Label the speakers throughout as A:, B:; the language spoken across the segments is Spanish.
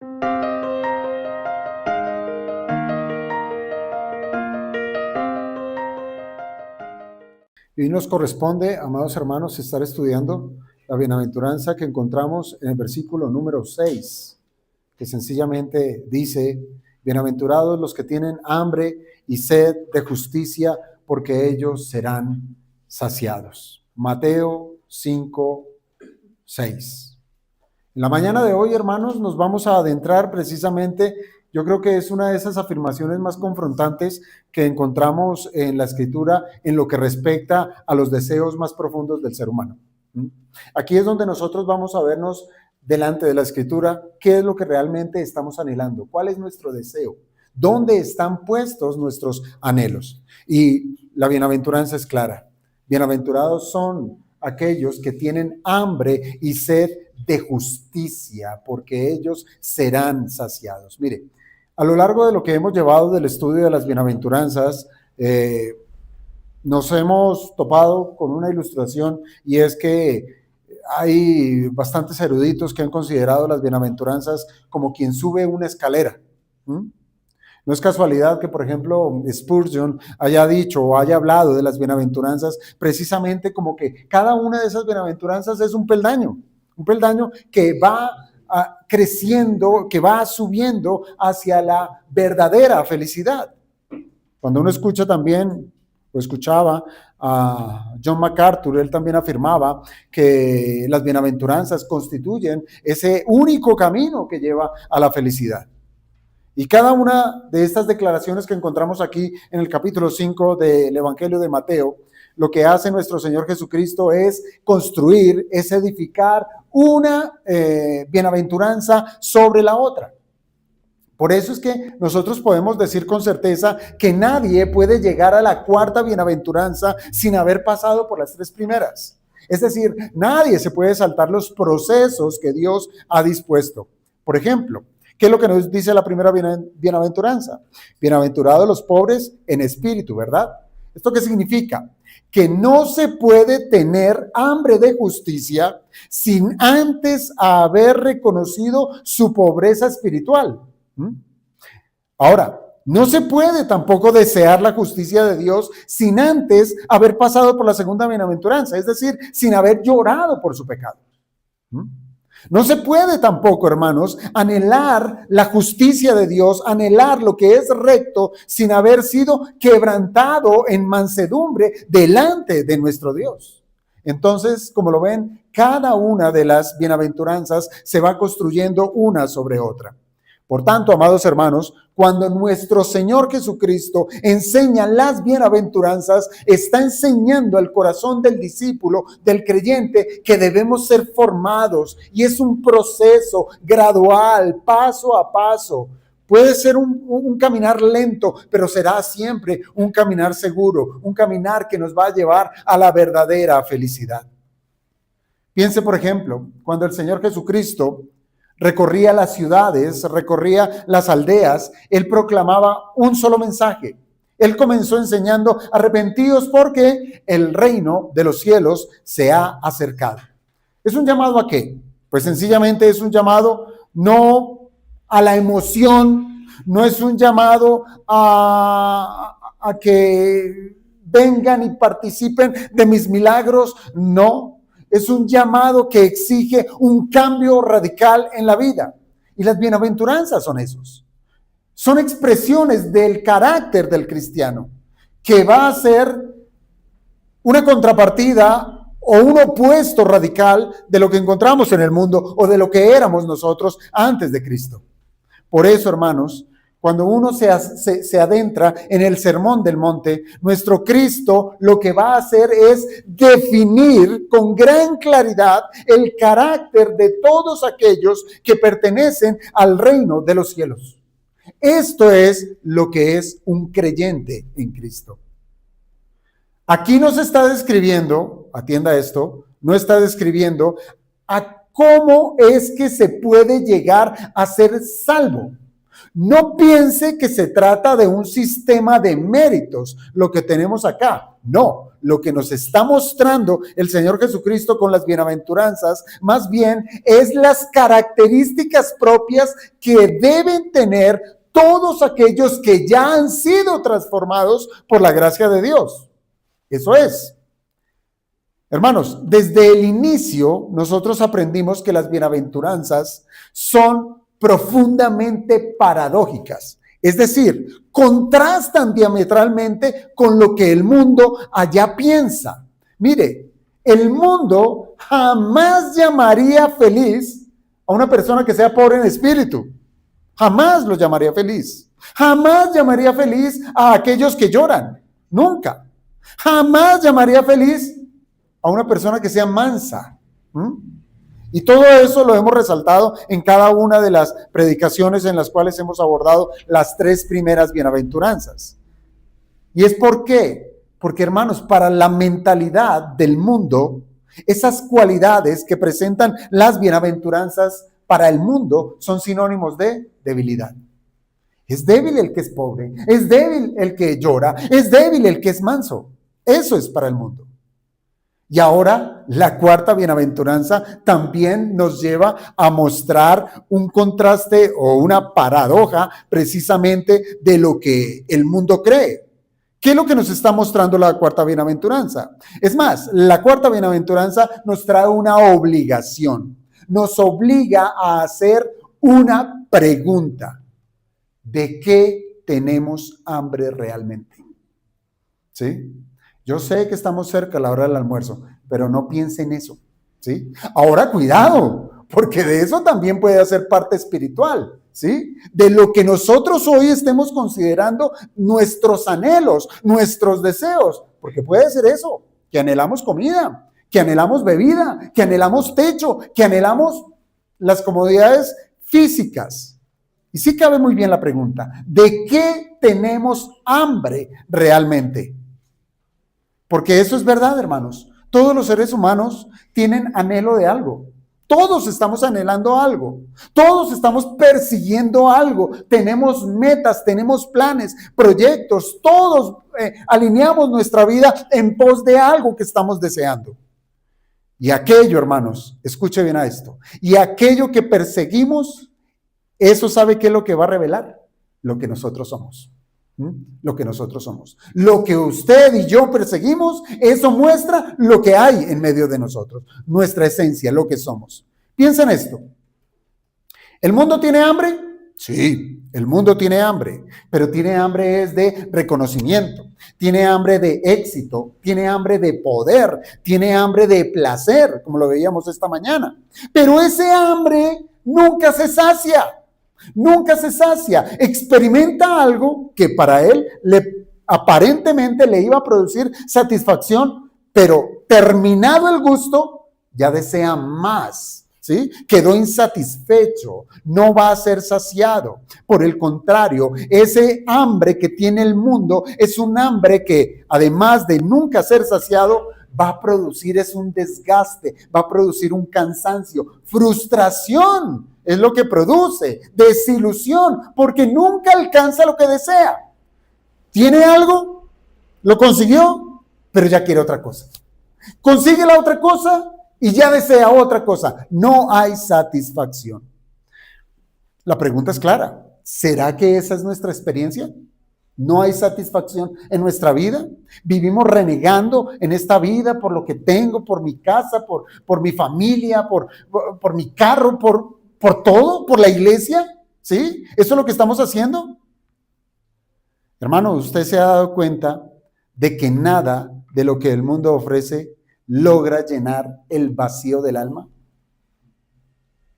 A: Y nos corresponde, amados hermanos, estar estudiando la bienaventuranza que encontramos en el versículo número 6, que sencillamente dice: bienaventurados los que tienen hambre y sed de justicia, porque ellos serán saciados. Mateo 5, 6. En la mañana de hoy, hermanos, nos vamos a adentrar precisamente, yo creo que es una de esas afirmaciones más confrontantes que encontramos en la Escritura en lo que respecta a los deseos más profundos del ser humano. Aquí es donde nosotros vamos a vernos delante de la Escritura qué es lo que realmente estamos anhelando, cuál es nuestro deseo, dónde están puestos nuestros anhelos. Y la bienaventuranza es clara. Bienaventurados son aquellos que tienen hambre y sed de justicia, porque ellos serán saciados. Mire, a lo largo de lo que hemos llevado del estudio de las bienaventuranzas, nos hemos topado con una ilustración, y es que hay bastantes eruditos que han considerado las bienaventuranzas como quien sube una escalera. No es casualidad que, por ejemplo, Spurgeon haya dicho o haya hablado de las bienaventuranzas precisamente como que cada una de esas bienaventuranzas es un peldaño que va creciendo, que va subiendo hacia la verdadera felicidad. Cuando uno escucha también, o escuchaba a John MacArthur, él también afirmaba que las bienaventuranzas constituyen ese único camino que lleva a la felicidad. Y cada una de estas declaraciones que encontramos aquí en el capítulo 5 del Evangelio de Mateo, lo que hace nuestro Señor Jesucristo es construir, es edificar una bienaventuranza sobre la otra. Por eso es que nosotros podemos decir con certeza que nadie puede llegar a la cuarta bienaventuranza sin haber pasado por las tres primeras. Es decir, nadie se puede saltar los procesos que Dios ha dispuesto. Por ejemplo, ¿qué es lo que nos dice la primera bienaventuranza? Bienaventurados los pobres en espíritu, ¿verdad? ¿Esto qué significa? Que no se puede tener hambre de justicia sin antes haber reconocido su pobreza espiritual. Ahora, no se puede tampoco desear la justicia de Dios sin antes haber pasado por la segunda bienaventuranza, es decir, sin haber llorado por su pecado. No se puede tampoco, hermanos, anhelar la justicia de Dios, anhelar lo que es recto, sin haber sido quebrantado en mansedumbre delante de nuestro Dios. Entonces, como lo ven, cada una de las bienaventuranzas se va construyendo una sobre otra. Por tanto, amados hermanos, cuando nuestro Señor Jesucristo enseña las bienaventuranzas, está enseñando al corazón del discípulo, del creyente, que debemos ser formados. Y es un proceso gradual, paso a paso. Puede ser un caminar lento, pero será siempre un caminar seguro, un caminar que nos va a llevar a la verdadera felicidad. Piense, por ejemplo, cuando el Señor Jesucristo recorría las ciudades, recorría las aldeas, él proclamaba un solo mensaje. Él comenzó enseñando: arrepentidos porque el reino de los cielos se ha acercado. ¿Es un llamado a qué? Pues sencillamente es un llamado no a la emoción, no es un llamado a que vengan y participen de mis milagros, no. Es un llamado que exige un cambio radical en la vida. Y las bienaventuranzas son esos. Son expresiones del carácter del cristiano, que va a ser una contrapartida o un opuesto radical de lo que encontramos en el mundo o de lo que éramos nosotros antes de Cristo. Por eso, hermanos, cuando uno se adentra en el Sermón del Monte, nuestro Cristo lo que va a hacer es definir con gran claridad el carácter de todos aquellos que pertenecen al reino de los cielos. Esto es lo que es un creyente en Cristo. Aquí no se está describiendo, atienda esto, no está describiendo a cómo es que se puede llegar a ser salvo. No piense que se trata de un sistema de méritos, lo que tenemos acá. No, lo que nos está mostrando el Señor Jesucristo con las bienaventuranzas, más bien es las características propias que deben tener todos aquellos que ya han sido transformados por la gracia de Dios. Eso es. Hermanos, desde el inicio nosotros aprendimos que las bienaventuranzas son profundamente paradójicas. Es decir, contrastan diametralmente con lo que el mundo allá piensa. Mire, el mundo jamás llamaría feliz a una persona que sea pobre en espíritu. Jamás lo llamaría feliz. Jamás llamaría feliz a aquellos que lloran. Nunca. Jamás llamaría feliz a una persona que sea mansa. Y todo eso lo hemos resaltado en cada una de las predicaciones en las cuales hemos abordado las 3 primeras bienaventuranzas. ¿Y es por qué? Porque, hermanos, para la mentalidad del mundo, esas cualidades que presentan las bienaventuranzas para el mundo son sinónimos de debilidad. Es débil el que es pobre, es débil el que llora, es débil el que es manso. Eso es para el mundo. Y ahora la 4ª bienaventuranza también nos lleva a mostrar un contraste o una paradoja precisamente de lo que el mundo cree. ¿Qué es lo que nos está mostrando la 4ª bienaventuranza? Es más, la 4ª bienaventuranza nos trae una obligación. Nos obliga a hacer una pregunta. ¿De qué tenemos hambre realmente? ¿Sí? Yo sé que estamos cerca a la hora del almuerzo, pero no piense en eso, ¿sí? Ahora, cuidado, porque de eso también puede hacer parte espiritual, ¿sí? De lo que nosotros hoy estemos considerando nuestros anhelos, nuestros deseos, porque puede ser eso, que anhelamos comida, que anhelamos bebida, que anhelamos techo, que anhelamos las comodidades físicas. Y sí cabe muy bien la pregunta, ¿de qué tenemos hambre realmente? Porque eso es verdad, hermanos. Todos los seres humanos tienen anhelo de algo. Todos estamos anhelando algo. Todos estamos persiguiendo algo. Tenemos metas, tenemos planes, proyectos. Todos alineamos nuestra vida en pos de algo que estamos deseando. Y aquello, hermanos, escuche bien a esto. Y aquello que perseguimos, eso ¿sabe qué es lo que va a revelar? Lo que nosotros somos. Lo que nosotros somos. Lo que usted y yo perseguimos, eso muestra lo que hay en medio de nosotros, nuestra esencia, lo que somos. Piensa en esto. ¿El mundo tiene hambre? Sí, el mundo tiene hambre, pero tiene hambre es de reconocimiento, tiene hambre de éxito, tiene hambre de poder, tiene hambre de placer, como lo veíamos esta mañana. Pero ese hambre nunca se sacia. Nunca se sacia, experimenta algo que para él aparentemente le iba a producir satisfacción, pero terminado el gusto, ya desea más, ¿sí? Quedó insatisfecho, no va a ser saciado. Por el contrario, ese hambre que tiene el mundo es un hambre que, además de nunca ser saciado, va a producir es un desgaste, va a producir un cansancio, frustración. Es lo que produce, desilusión, porque nunca alcanza lo que desea. Tiene algo, lo consiguió, pero ya quiere otra cosa. Consigue la otra cosa y ya desea otra cosa. No hay satisfacción. La pregunta es clara. ¿Será que esa es nuestra experiencia? ¿No hay satisfacción en nuestra vida? ¿Vivimos renegando en esta vida por lo que tengo, por mi casa, por mi familia, por mi carro, por todo, por la iglesia? ¿Sí? ¿Eso es lo que estamos haciendo? Hermano, ¿usted se ha dado cuenta de que nada de lo que el mundo ofrece logra llenar el vacío del alma?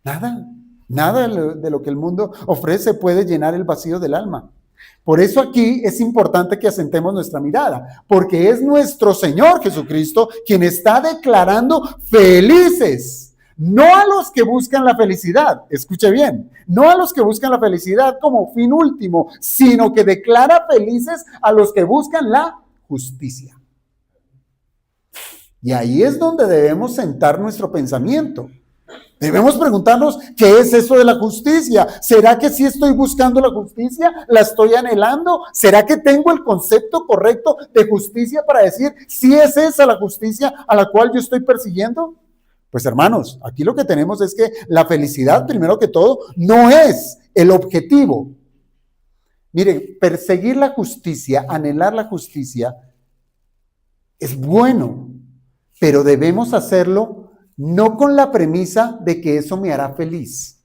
A: Nada de lo que el mundo ofrece puede llenar el vacío del alma. Por eso aquí es importante que asentemos nuestra mirada, porque es nuestro Señor Jesucristo quien está declarando felices, no a los que buscan la felicidad, escuche bien, no a los que buscan la felicidad como fin último, sino que declara felices a los que buscan la justicia. Y ahí es donde debemos sentar nuestro pensamiento. Debemos preguntarnos, ¿qué es eso de la justicia? ¿Será que sí estoy buscando la justicia? ¿La estoy anhelando? ¿Será que tengo el concepto correcto de justicia para decir si es esa la justicia a la cual yo estoy persiguiendo? Pues hermanos, aquí lo que tenemos es que la felicidad, primero que todo, no es el objetivo. Mire, perseguir la justicia, anhelar la justicia, es bueno, pero debemos hacerlo no con la premisa de que eso me hará feliz.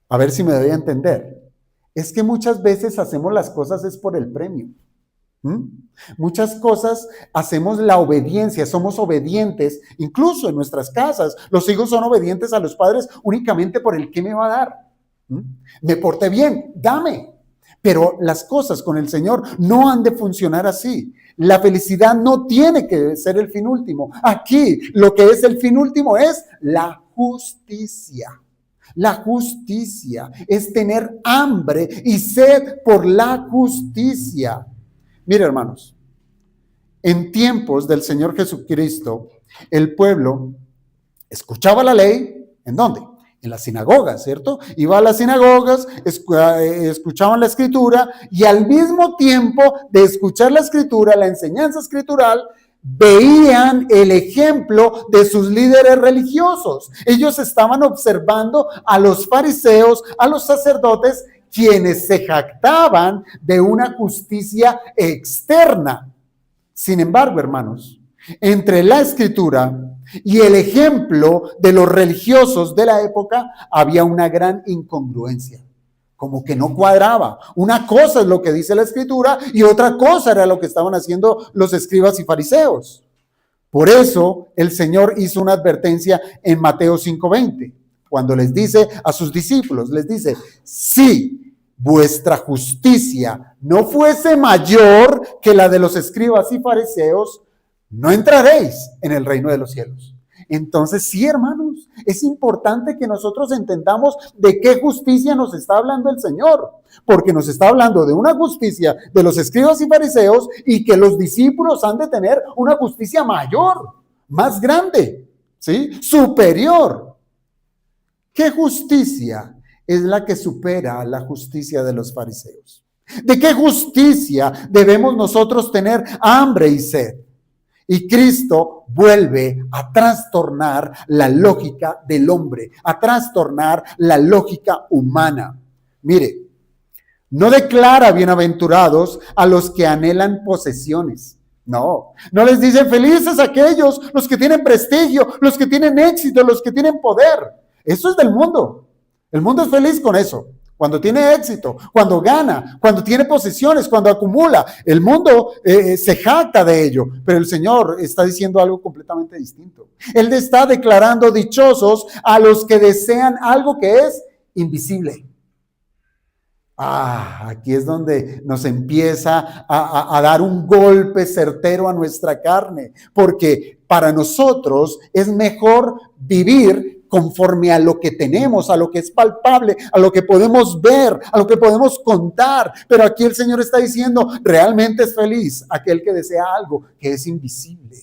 A: A ver si me doy a entender. Es que muchas veces hacemos las cosas es por el premio. Muchas cosas hacemos la obediencia, somos obedientes, incluso en nuestras casas. Los hijos son obedientes a los padres únicamente por el qué me va a dar. Me porté bien, dame. Pero las cosas con el Señor no han de funcionar así. La felicidad no tiene que ser el fin último. Aquí lo que es el fin último es la justicia. La justicia es tener hambre y sed por la justicia. Mire, hermanos, en tiempos del Señor Jesucristo, el pueblo escuchaba la ley, ¿en dónde? En las sinagogas, ¿cierto? Iba a las sinagogas, escuchaban la escritura y al mismo tiempo de escuchar la escritura, la enseñanza escritural, veían el ejemplo de sus líderes religiosos. Ellos estaban observando a los fariseos, a los sacerdotes, quienes se jactaban de una justicia externa. Sin embargo, hermanos, entre la escritura y el ejemplo de los religiosos de la época había una gran incongruencia, como que no cuadraba. Una cosa es lo que dice la escritura y otra cosa era lo que estaban haciendo los escribas y fariseos. Por eso el Señor hizo una advertencia en Mateo 5:20, cuando les dice a sus discípulos, les dice, si vuestra justicia no fuese mayor que la de los escribas y fariseos, no entraréis en el reino de los cielos. Entonces, sí, hermanos, es importante que nosotros entendamos de qué justicia nos está hablando el Señor, porque nos está hablando de una justicia de los escribas y fariseos y que los discípulos han de tener una justicia mayor, más grande, ¿sí? Superior. ¿Qué justicia es la que supera a la justicia de los fariseos? ¿De qué justicia debemos nosotros tener hambre y sed? Y Cristo vuelve a trastornar la lógica del hombre, a trastornar la lógica humana. Mire, no declara bienaventurados a los que anhelan posesiones. No les dice felices aquellos, los que tienen prestigio, los que tienen éxito, los que tienen poder. Eso es del mundo. El mundo es feliz con eso. Cuando tiene éxito, cuando gana, cuando tiene posesiones, cuando acumula. El mundo se jacta de ello, pero el Señor está diciendo algo completamente distinto. Él está declarando dichosos a los que desean algo que es invisible. Aquí es donde nos empieza a dar un golpe certero a nuestra carne, porque para nosotros es mejor vivir conforme a lo que tenemos, a lo que es palpable, a lo que podemos ver, a lo que podemos contar. Pero aquí el Señor está diciendo, realmente es feliz aquel que desea algo que es invisible.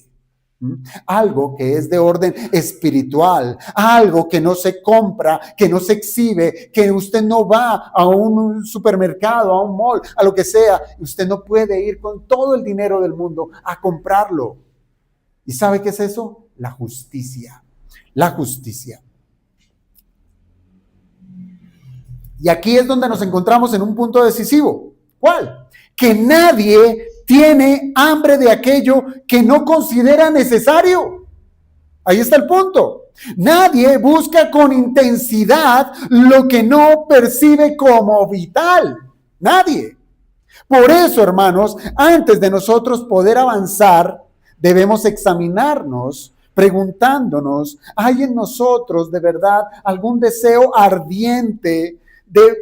A: Algo que es de orden espiritual, algo que no se compra, que no se exhibe, que usted no va a un supermercado, a un mall, a lo que sea. Usted no puede ir con todo el dinero del mundo a comprarlo. ¿Y sabe qué es eso? La justicia. La justicia. Y aquí es donde nos encontramos en un punto decisivo. ¿Cuál? Que nadie tiene hambre de aquello que no considera necesario. Ahí está el punto. Nadie busca con intensidad lo que no percibe como vital. Nadie. Por eso, hermanos, antes de nosotros poder avanzar, debemos examinarnos preguntándonos, ¿hay en nosotros de verdad algún deseo ardiente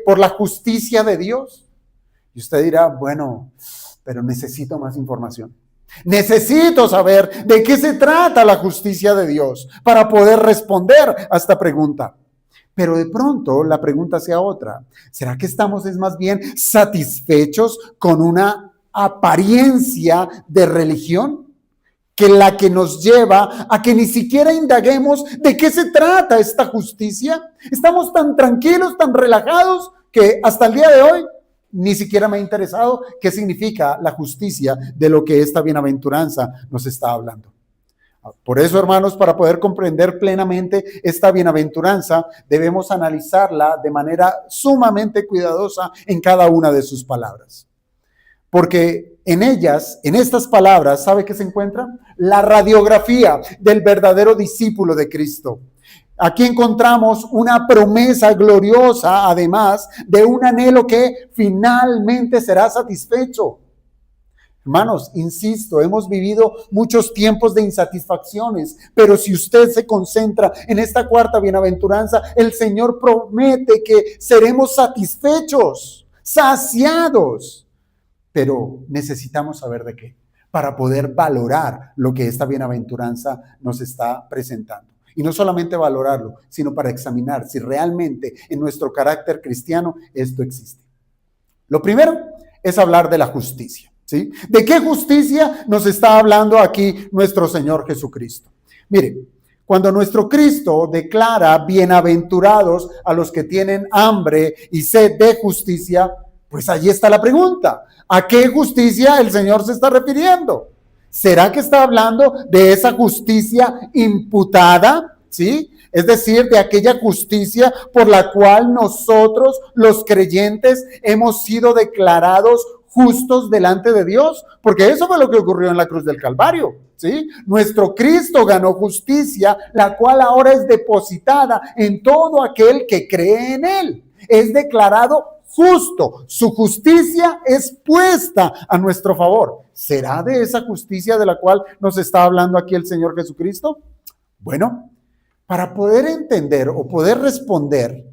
A: por la justicia de Dios? Y usted dirá, bueno, pero necesito más información. Necesito saber de qué se trata la justicia de Dios para poder responder a esta pregunta. Pero de pronto la pregunta sea otra. ¿Será que estamos más bien satisfechos con una apariencia de religión? que la que nos lleva a que ni siquiera indaguemos de qué se trata esta justicia. Estamos tan tranquilos, tan relajados, que hasta el día de hoy ni siquiera me ha interesado qué significa la justicia de lo que esta bienaventuranza nos está hablando. Por eso, hermanos, para poder comprender plenamente esta bienaventuranza, debemos analizarla de manera sumamente cuidadosa en cada una de sus palabras. Porque en ellas, en estas palabras, ¿sabe qué se encuentra? La radiografía del verdadero discípulo de Cristo. Aquí encontramos una promesa gloriosa, además de un anhelo que finalmente será satisfecho. Hermanos, insisto, hemos vivido muchos tiempos de insatisfacciones, pero si usted se concentra en esta cuarta bienaventuranza, el Señor promete que seremos satisfechos, saciados. Pero necesitamos saber de qué, para poder valorar lo que esta bienaventuranza nos está presentando. Y no solamente valorarlo, sino para examinar si realmente en nuestro carácter cristiano esto existe. Lo primero es hablar de la justicia. ¿Sí? ¿De qué justicia nos está hablando aquí nuestro Señor Jesucristo? Mire, cuando nuestro Cristo declara bienaventurados a los que tienen hambre y sed de justicia, pues allí está la pregunta. ¿A qué justicia el Señor se está refiriendo? ¿Será que está hablando de esa justicia imputada? ¿Sí? Es decir, de aquella justicia por la cual nosotros, los creyentes, hemos sido declarados justos delante de Dios, porque eso fue lo que ocurrió en la cruz del Calvario, ¿sí? Nuestro Cristo ganó justicia, la cual ahora es depositada en todo aquel que cree en Él. Es declarado justo, su justicia es puesta a nuestro favor. ¿Será de esa justicia de la cual nos está hablando aquí el Señor Jesucristo? Bueno, para poder entender o poder responder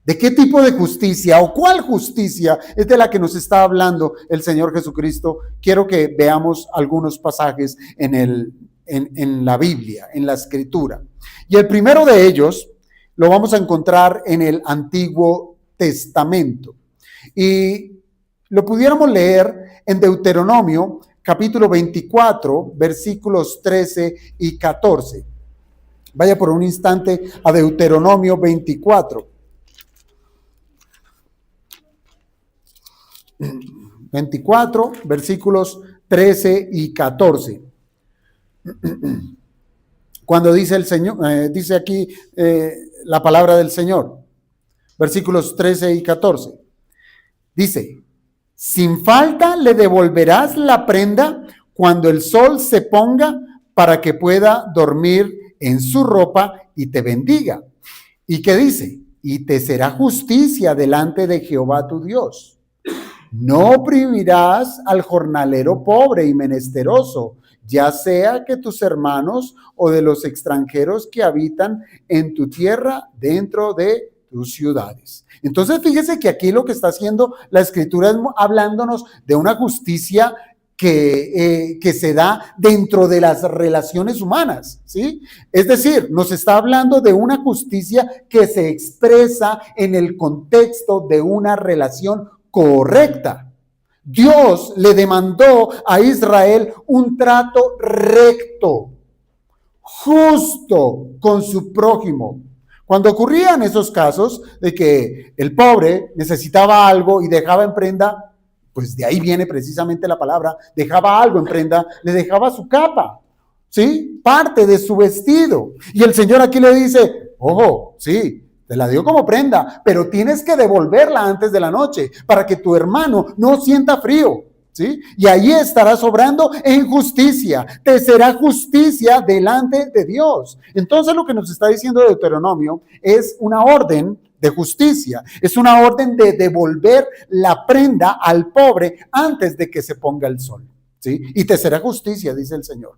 A: ¿de qué tipo de justicia o cuál justicia es de la que nos está hablando el Señor Jesucristo? Quiero que veamos algunos pasajes en la Biblia, en la Escritura. Y el primero de ellos lo vamos a encontrar en el Antiguo Testamento. Y lo pudiéramos leer en Deuteronomio, capítulo 24, versículos 13 y 14. Vaya por un instante a Deuteronomio 24. 24, versículos 13 y 14. Cuando dice el Señor, dice aquí la palabra del Señor, versículos 13 y 14. Dice, sin falta le devolverás la prenda cuando el sol se ponga para que pueda dormir en su ropa y te bendiga. ¿Y qué dice? Y te será justicia delante de Jehová tu Dios. No oprimirás al jornalero pobre y menesteroso, ya sea que tus hermanos o de los extranjeros que habitan en tu tierra dentro de tus ciudades. Entonces, fíjese que aquí lo que está haciendo la Escritura es hablándonos de una justicia que se da dentro de las relaciones humanas, ¿sí? Es decir, nos está hablando de una justicia que se expresa en el contexto de una relación correcta. Dios le demandó a Israel un trato recto, justo con su prójimo. Cuando ocurrían esos casos de que el pobre necesitaba algo y dejaba en prenda, pues de ahí viene precisamente la palabra, dejaba algo en prenda, le dejaba su capa, ¿sí? Parte de su vestido. Y el Señor aquí le dice, ojo, sí, te la dio como prenda, pero tienes que devolverla antes de la noche para que tu hermano no sienta frío, ¿sí? Y ahí estarás obrando en justicia, te será justicia delante de Dios. Entonces lo que nos está diciendo Deuteronomio es una orden de justicia, es una orden de devolver la prenda al pobre antes de que se ponga el sol, ¿sí? Y te será justicia, dice el Señor.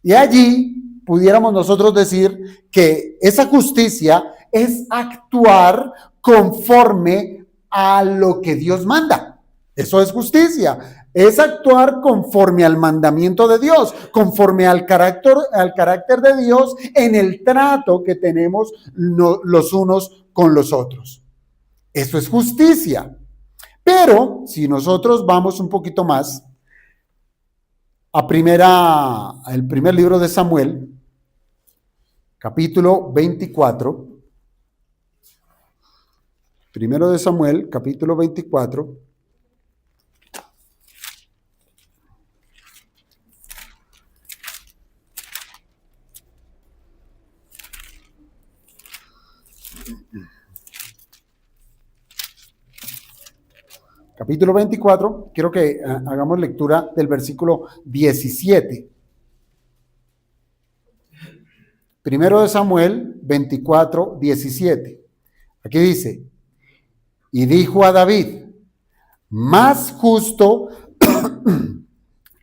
A: Y allí pudiéramos nosotros decir que esa justicia es actuar conforme a lo que Dios manda. Eso es justicia. Es actuar conforme al mandamiento de Dios, conforme al carácter de Dios en el trato que tenemos los unos con los otros. Eso es justicia. Pero si nosotros vamos un poquito más, el primer libro de Samuel, capítulo 24. Primero de Samuel, capítulo 24. Capítulo 24, quiero que hagamos lectura del versículo 17. Primero de Samuel 24, 17. Aquí dice, y dijo a David, más justo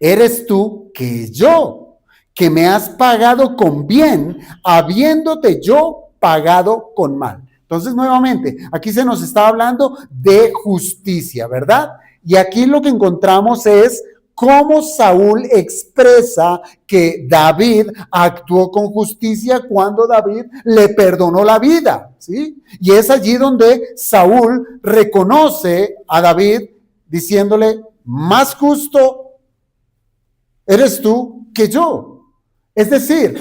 A: eres tú que yo, que me has pagado con bien, habiéndote yo pagado con mal. Entonces, nuevamente, aquí se nos está hablando de justicia, ¿verdad? Y aquí lo que encontramos es cómo Saúl expresa que David actuó con justicia cuando David le perdonó la vida, ¿sí? Y es allí donde Saúl reconoce a David diciéndole, más justo eres tú que yo. Es decir,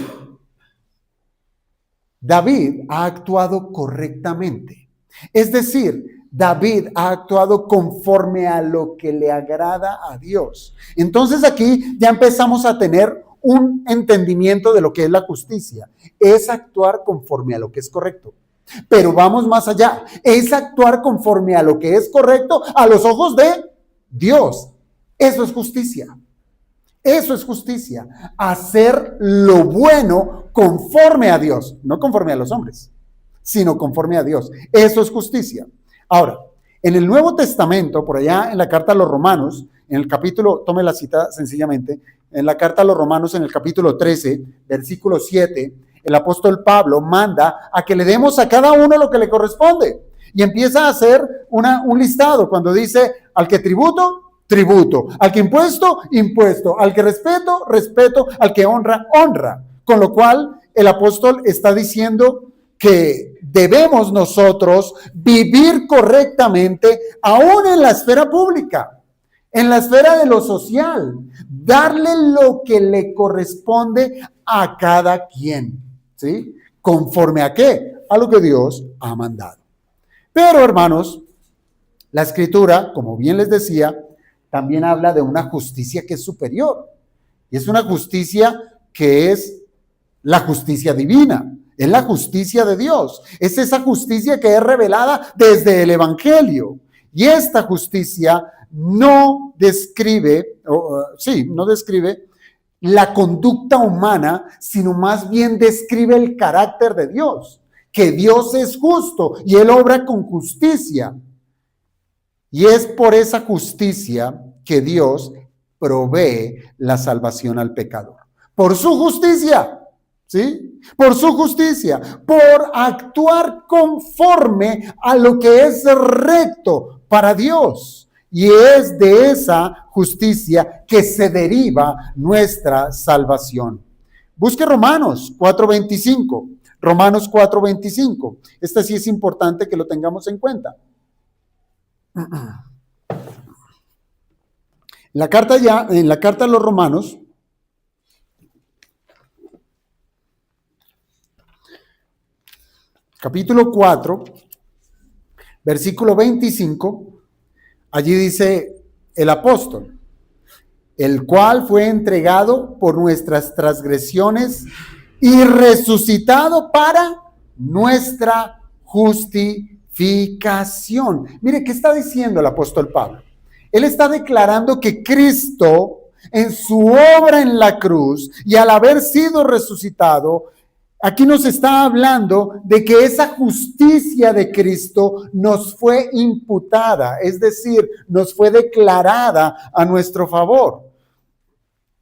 A: David ha actuado correctamente. Es decir, David ha actuado conforme a lo que le agrada a Dios. Entonces aquí ya empezamos a tener un entendimiento de lo que es la justicia. Es actuar conforme a lo que es correcto. Pero vamos más allá. Es actuar conforme a lo que es correcto a los ojos de Dios. Eso es justicia. Eso es justicia, hacer lo bueno conforme a Dios, no conforme a los hombres, sino conforme a Dios. Eso es justicia. Ahora, en el Nuevo Testamento, por allá en la carta a los Romanos, en el capítulo, tome la cita sencillamente, en la carta a los Romanos, en el capítulo 13, versículo 7, el apóstol Pablo manda a que le demos a cada uno lo que le corresponde. Y empieza a hacer un listado cuando dice, al que tributo, tributo, al que impuesto, impuesto, al que respeto, respeto, al que honra, honra. Con lo cual, el apóstol está diciendo que debemos nosotros vivir correctamente, aún en la esfera pública, en la esfera de lo social, darle lo que le corresponde a cada quien, ¿sí? ¿Conforme a qué? A lo que Dios ha mandado. Pero, hermanos, la Escritura, como bien les decía, también habla de una justicia que es superior. Y es una justicia que es la justicia divina. Es la justicia de Dios. Es esa justicia que es revelada desde el Evangelio. Y esta justicia no describe la conducta humana, sino más bien describe el carácter de Dios. Que Dios es justo y Él obra con justicia. Y es por esa justicia que Dios provee la salvación al pecador. Por su justicia, ¿sí? Por su justicia, por actuar conforme a lo que es recto para Dios. Y es de esa justicia que se deriva nuestra salvación. Busque Romanos 4:25. Romanos 4:25. Este sí es importante que lo tengamos en cuenta. En la carta a los Romanos, capítulo 4, versículo 25, allí dice el apóstol, el cual fue entregado por nuestras transgresiones y resucitado para nuestra justificación. Mire, ¿qué está diciendo el apóstol Pablo? Él está declarando que Cristo, en su obra en la cruz y al haber sido resucitado, aquí nos está hablando de que esa justicia de Cristo nos fue imputada, es decir, nos fue declarada a nuestro favor.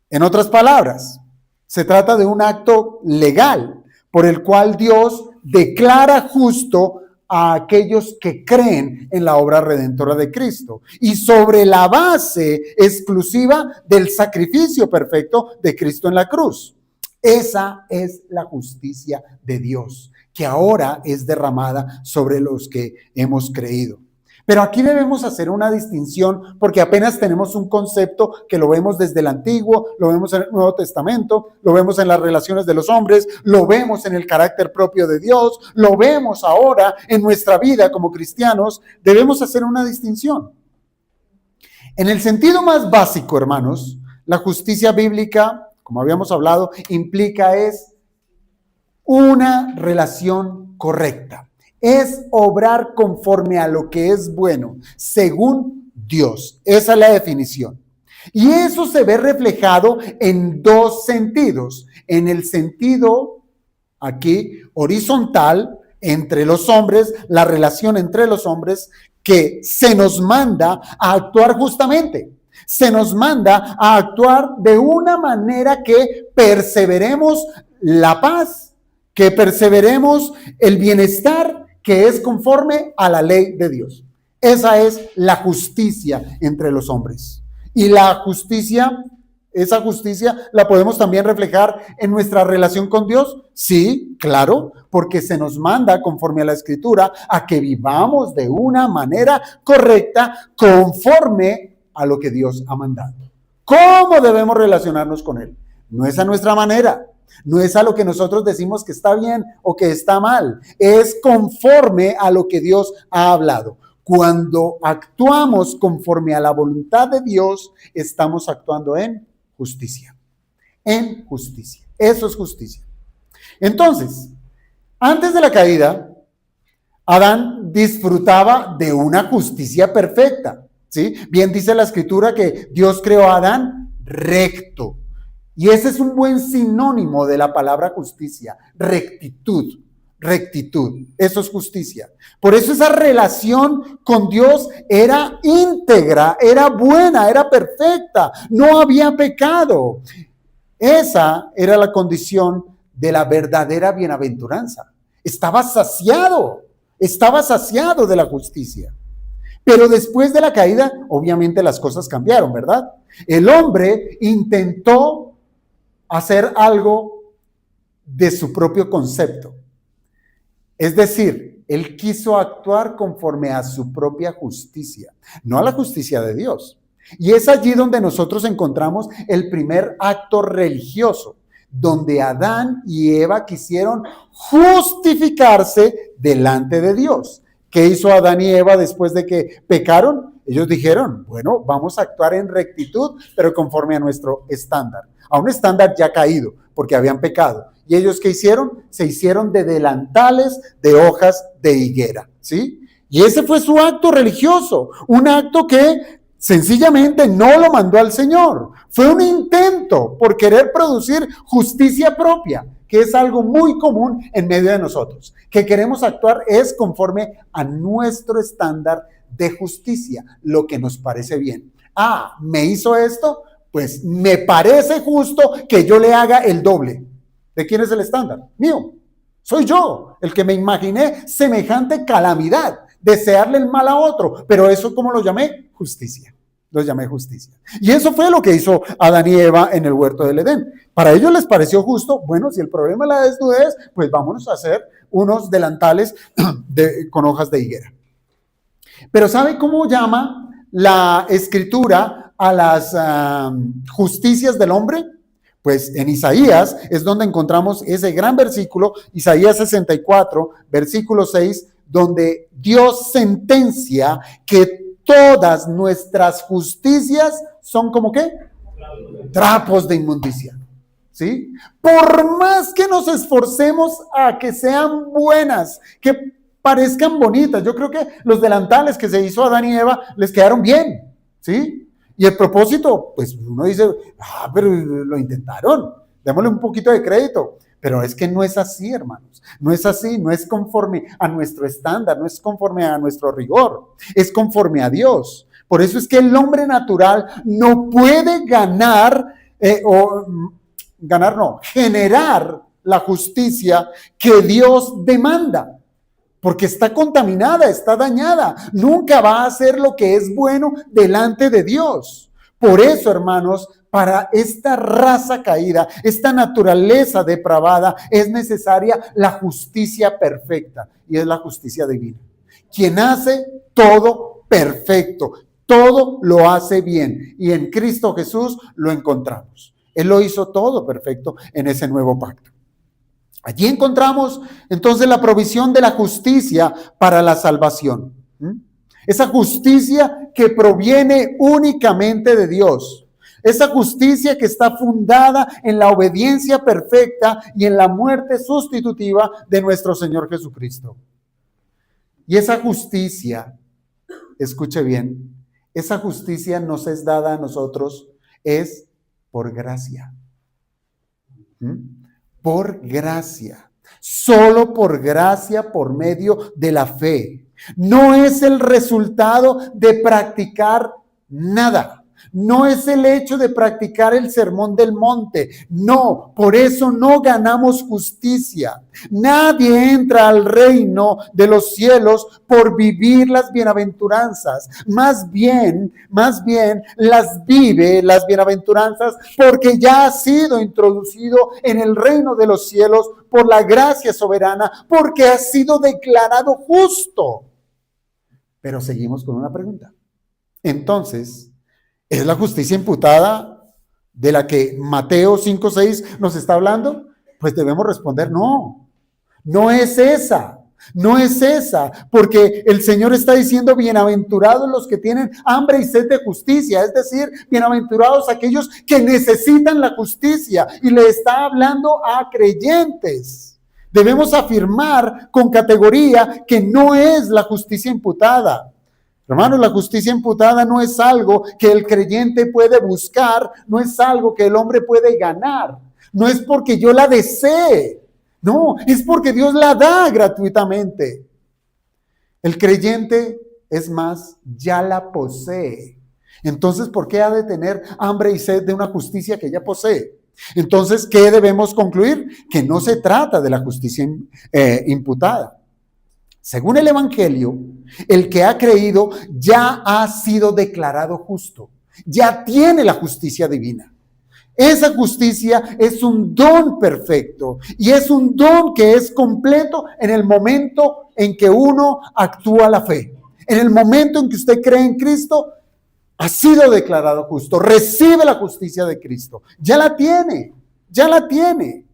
A: En otras palabras, se trata de un acto legal por el cual Dios declara justo a aquellos que creen en la obra redentora de Cristo y sobre la base exclusiva del sacrificio perfecto de Cristo en la cruz. Esa es la justicia de Dios que ahora es derramada sobre los que hemos creído. Pero aquí debemos hacer una distinción porque apenas tenemos un concepto que lo vemos desde el Antiguo, lo vemos en el Nuevo Testamento, lo vemos en las relaciones de los hombres, lo vemos en el carácter propio de Dios, lo vemos ahora en nuestra vida como cristianos. Debemos hacer una distinción. En el sentido más básico, hermanos, la justicia bíblica, como habíamos hablado, implica es una relación correcta. Es obrar conforme a lo que es bueno, según Dios. Esa es la definición. Y eso se ve reflejado en dos sentidos. En el sentido, aquí, horizontal, entre los hombres, la relación entre los hombres, que se nos manda a actuar justamente. Se nos manda a actuar de una manera que perseveremos la paz, que perseveremos el bienestar, que es conforme a la ley de Dios. Esa es la justicia entre los hombres. Y la justicia, esa justicia la podemos también reflejar en nuestra relación con Dios. Sí, claro, porque se nos manda conforme a la Escritura a que vivamos de una manera correcta conforme a lo que Dios ha mandado. ¿Cómo debemos relacionarnos con Él? No es a nuestra manera. No es a lo que nosotros decimos que está bien o que está mal. Es conforme a lo que Dios ha hablado. Cuando actuamos conforme a la voluntad de Dios, estamos actuando en justicia. En justicia. Eso es justicia. Entonces, antes de la caída, Adán disfrutaba de una justicia perfecta. ¿Sí? Bien dice la Escritura que Dios creó a Adán recto. Y ese es un buen sinónimo de la palabra justicia, rectitud, rectitud, eso es justicia. Por eso esa relación con Dios era íntegra, era buena, era perfecta, no había pecado. Esa era la condición de la verdadera bienaventuranza. Estaba saciado de la justicia. Pero después de la caída, obviamente las cosas cambiaron, ¿verdad? El hombre intentó hacer algo de su propio concepto. Es decir, él quiso actuar conforme a su propia justicia, no a la justicia de Dios. Y es allí donde nosotros encontramos el primer acto religioso, donde Adán y Eva quisieron justificarse delante de Dios. ¿Qué hizo Adán y Eva después de que pecaron? Ellos dijeron, bueno, vamos a actuar en rectitud, pero conforme a nuestro estándar. A un estándar ya caído, porque habían pecado. ¿Y ellos qué hicieron? Se hicieron de delantales de hojas de higuera, ¿sí? Y ese fue su acto religioso, un acto que sencillamente no lo mandó al Señor. Fue un intento por querer producir justicia propia, que es algo muy común en medio de nosotros, que queremos actuar es conforme a nuestro estándar de justicia, lo que nos parece bien. Ah, ¿me hizo esto? Pues me parece justo que yo le haga el doble. ¿De quién es el estándar? Mío. Soy yo el que me imaginé semejante calamidad, desearle el mal a otro. Pero eso, ¿cómo lo llamé? Justicia. Lo llamé justicia. Y eso fue lo que hizo Adán y Eva en el huerto del Edén. Para ellos les pareció justo, bueno, si el problema es la desnudez, pues vámonos a hacer unos delantales con hojas de higuera. Pero ¿sabe cómo llama la Escritura a las justicias del hombre? Pues en Isaías es donde encontramos ese gran versículo, Isaías 64, versículo 6, donde Dios sentencia que todas nuestras justicias son como ¿qué? Trapos de inmundicia. ¿Sí? Por más que nos esforcemos a que sean buenas, que parezcan bonitas, yo creo que los delantales que se hizo Adán y Eva les quedaron bien, ¿sí? Y el propósito, pues uno dice, pero lo intentaron, démosle un poquito de crédito. Pero es que no es así, hermanos. No es así, no es conforme a nuestro estándar, no es conforme a nuestro rigor, es conforme a Dios. Por eso es que el hombre natural no puede generar la justicia que Dios demanda. Porque está contaminada, está dañada. Nunca va a hacer lo que es bueno delante de Dios. Por eso, hermanos, para esta raza caída, esta naturaleza depravada, es necesaria la justicia perfecta. Y es la justicia divina. Quien hace todo perfecto. Todo lo hace bien. Y en Cristo Jesús lo encontramos. Él lo hizo todo perfecto en ese nuevo pacto. Allí encontramos entonces la provisión de la justicia para la salvación. Esa justicia que proviene únicamente de Dios. Esa justicia que está fundada en la obediencia perfecta y en la muerte sustitutiva de nuestro Señor Jesucristo. Y esa justicia, escuche bien, esa justicia nos es dada a nosotros, es por gracia. Por gracia. Solo por gracia, por medio de la fe. No es el resultado de practicar nada. No es el hecho de practicar el sermón del monte. No, por eso no ganamos justicia. Nadie entra al reino de los cielos por vivir las bienaventuranzas. Más bien, las vive las bienaventuranzas porque ya ha sido introducido en el reino de los cielos por la gracia soberana, porque ha sido declarado justo. Pero seguimos con una pregunta. Entonces, ¿es la justicia imputada de la que Mateo 5:6 nos está hablando? Pues debemos responder no. No es esa. No es esa. Porque el Señor está diciendo bienaventurados los que tienen hambre y sed de justicia. Es decir, bienaventurados aquellos que necesitan la justicia. Y le está hablando a creyentes. Debemos afirmar con categoría que no es la justicia imputada. Hermanos, la justicia imputada no es algo que el creyente puede buscar, no es algo que el hombre puede ganar, no es porque yo la desee, no, es porque Dios la da gratuitamente. El creyente, es más, ya la posee. Entonces, ¿por qué ha de tener hambre y sed de una justicia que ya posee? Entonces, ¿qué debemos concluir? Que no se trata de la justicia imputada. Según el Evangelio, el que ha creído ya ha sido declarado justo, ya tiene la justicia divina. Esa justicia es un don perfecto y es un don que es completo en el momento en que uno actúa la fe. En el momento en que usted cree en Cristo, ha sido declarado justo, recibe la justicia de Cristo. Ya la tiene, ya la tiene.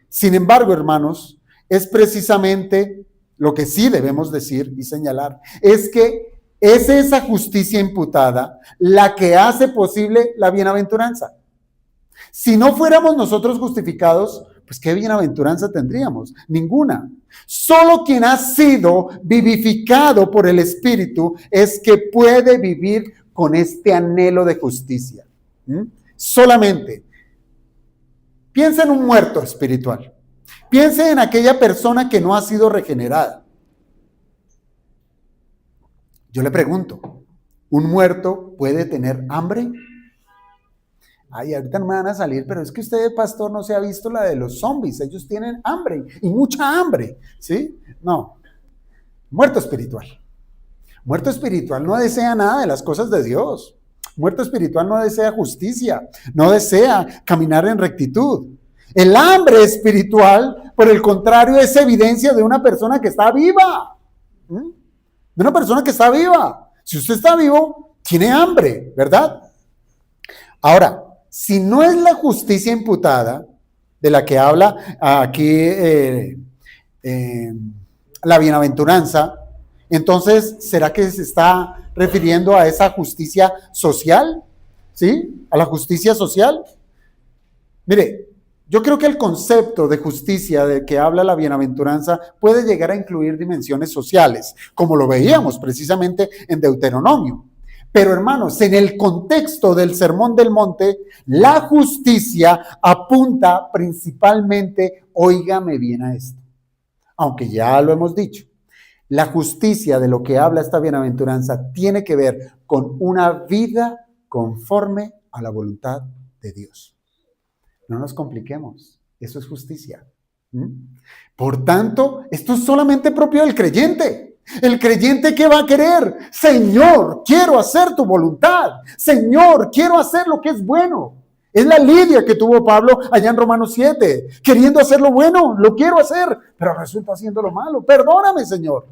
A: Sin embargo, hermanos, es precisamente lo que sí debemos decir y señalar, es que es esa justicia imputada la que hace posible la bienaventuranza. Si no fuéramos nosotros justificados, pues ¿qué bienaventuranza tendríamos? Ninguna. Solo quien ha sido vivificado por el Espíritu es que puede vivir con este anhelo de justicia. Solamente. Piensa en un muerto espiritual. Piense en aquella persona que no ha sido regenerada. Yo le pregunto, ¿un muerto puede tener hambre? Ay, ahorita no me van a salir, pero es que usted, pastor, no se ha visto la de los zombies. Ellos tienen hambre y mucha hambre, ¿sí? No. Muerto espiritual. Muerto espiritual no desea nada de las cosas de Dios. Muerto espiritual no desea justicia, no desea caminar en rectitud. El hambre espiritual, por el contrario, es evidencia de una persona que está viva. De una persona que está viva. Si usted está vivo, tiene hambre, ¿verdad? Ahora, si no es la justicia imputada, de la que habla aquí la bienaventuranza, entonces, ¿será que se está refiriendo a esa justicia social? ¿Sí? ¿A la justicia social? Mire, yo creo que el concepto de justicia de que habla la bienaventuranza puede llegar a incluir dimensiones sociales, como lo veíamos precisamente en Deuteronomio. Pero hermanos, en el contexto del Sermón del Monte, la justicia apunta principalmente, óigame bien a esto, aunque ya lo hemos dicho, la justicia de lo que habla esta bienaventuranza tiene que ver con una vida conforme a la voluntad de Dios. No nos compliquemos, eso es justicia. Por tanto, esto es solamente propio del creyente. El creyente, ¿qué va a querer? Señor, quiero hacer tu voluntad. Señor, quiero hacer lo que es bueno. Es la lidia que tuvo Pablo allá en Romanos 7. Queriendo hacer lo bueno, lo quiero hacer, pero resulta haciendo lo malo. Perdóname, Señor.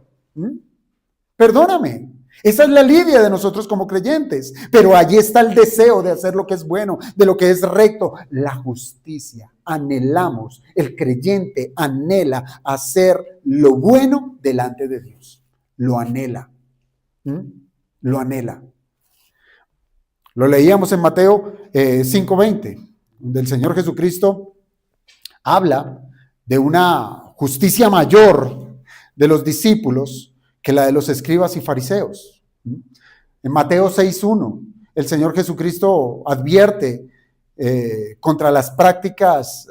A: Perdóname. Esa es la lidia de nosotros como creyentes, pero allí está el deseo de hacer lo que es bueno, de lo que es recto, la justicia. Anhelamos, el creyente anhela hacer lo bueno delante de Dios. Lo anhela. ¿Mm? Lo anhela. Lo leíamos en Mateo 5:20, donde el Señor Jesucristo habla de una justicia mayor de los discípulos que la de los escribas y fariseos. En Mateo 6:1, el Señor Jesucristo advierte contra las prácticas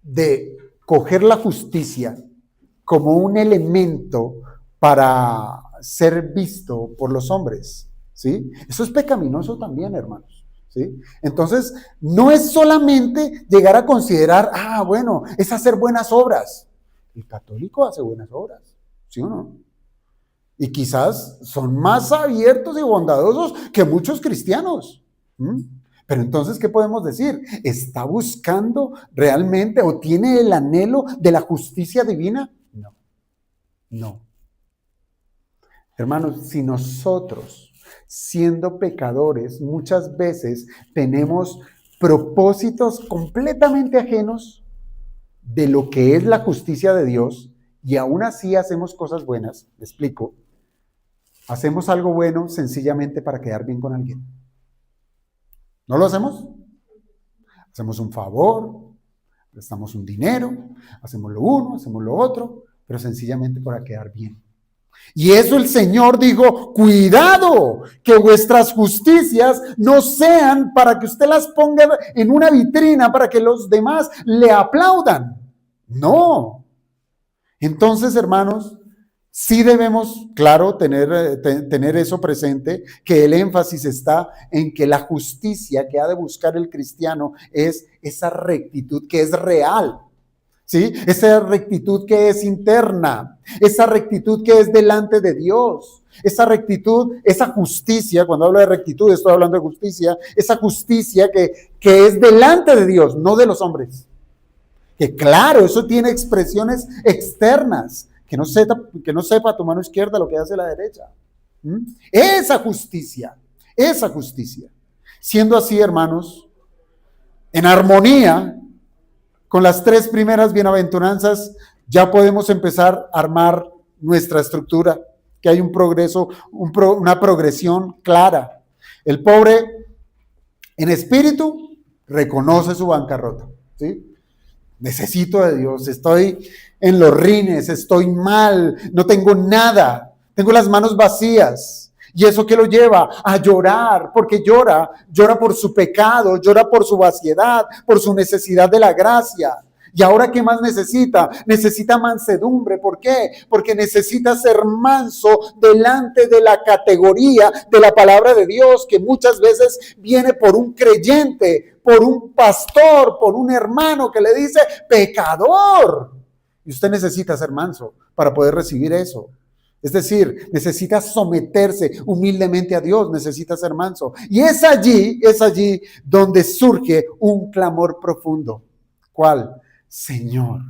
A: de coger la justicia como un elemento para ser visto por los hombres, ¿sí? Eso es pecaminoso también, hermanos, ¿sí? Entonces, no es solamente llegar a considerar, bueno, es hacer buenas obras. El católico hace buenas obras, ¿sí o no? Y quizás son más abiertos y bondadosos que muchos cristianos. Pero entonces, ¿qué podemos decir? ¿Está buscando realmente o tiene el anhelo de la justicia divina? No, no. Hermanos, si nosotros, siendo pecadores, muchas veces tenemos propósitos completamente ajenos de lo que es la justicia de Dios y aún así hacemos cosas buenas, ¿me explico? Hacemos algo bueno sencillamente para quedar bien con alguien. ¿No lo hacemos? Hacemos un favor, prestamos un dinero, hacemos lo uno, hacemos lo otro, pero sencillamente para quedar bien. Y eso el Señor dijo, cuidado, que vuestras justicias no sean para que usted las ponga en una vitrina para que los demás le aplaudan. No. Entonces, hermanos, sí debemos, claro, tener eso presente, que el énfasis está en que la justicia que ha de buscar el cristiano es esa rectitud que es real, ¿sí? Esa rectitud que es interna, esa rectitud que es delante de Dios, esa rectitud, esa justicia, cuando hablo de rectitud estoy hablando de justicia, esa justicia que es delante de Dios, no de los hombres. Que claro, eso tiene expresiones externas, que no sepa tu mano izquierda lo que hace la derecha. Esa justicia. Siendo así, hermanos, en armonía con las 3 primeras bienaventuranzas, ya podemos empezar a armar nuestra estructura, que hay un progreso, una progresión clara. El pobre en espíritu reconoce su bancarrota, ¿sí? Necesito de Dios, estoy en los rines, estoy mal, no tengo nada, tengo las manos vacías. ¿Y eso qué lo lleva? A llorar, porque llora por su pecado, llora por su vaciedad, por su necesidad de la gracia. ¿Y ahora qué más necesita? Necesita mansedumbre. ¿Por qué? Porque necesita ser manso delante de la categoría de la palabra de Dios, que muchas veces viene por un creyente, por un pastor, por un hermano que le dice pecador. Y usted necesita ser manso para poder recibir eso. Es decir, necesita someterse humildemente a Dios, necesita ser manso. Y es allí donde surge un clamor profundo. ¿Cuál? Señor,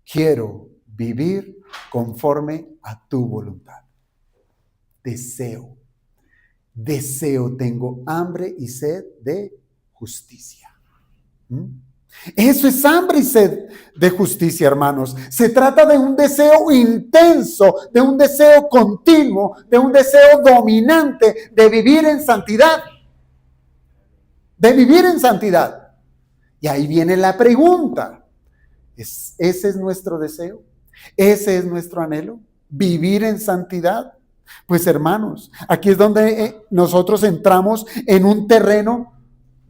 A: quiero vivir conforme a tu voluntad. Deseo, tengo hambre y sed de justicia. Eso es hambre y sed de justicia, hermanos. Se trata de un deseo intenso, de un deseo continuo, de un deseo dominante de vivir en santidad. Y ahí viene la pregunta. ¿Ese es nuestro deseo? ¿Ese es nuestro anhelo? ¿Vivir en santidad? Pues hermanos, aquí es donde nosotros entramos en un terreno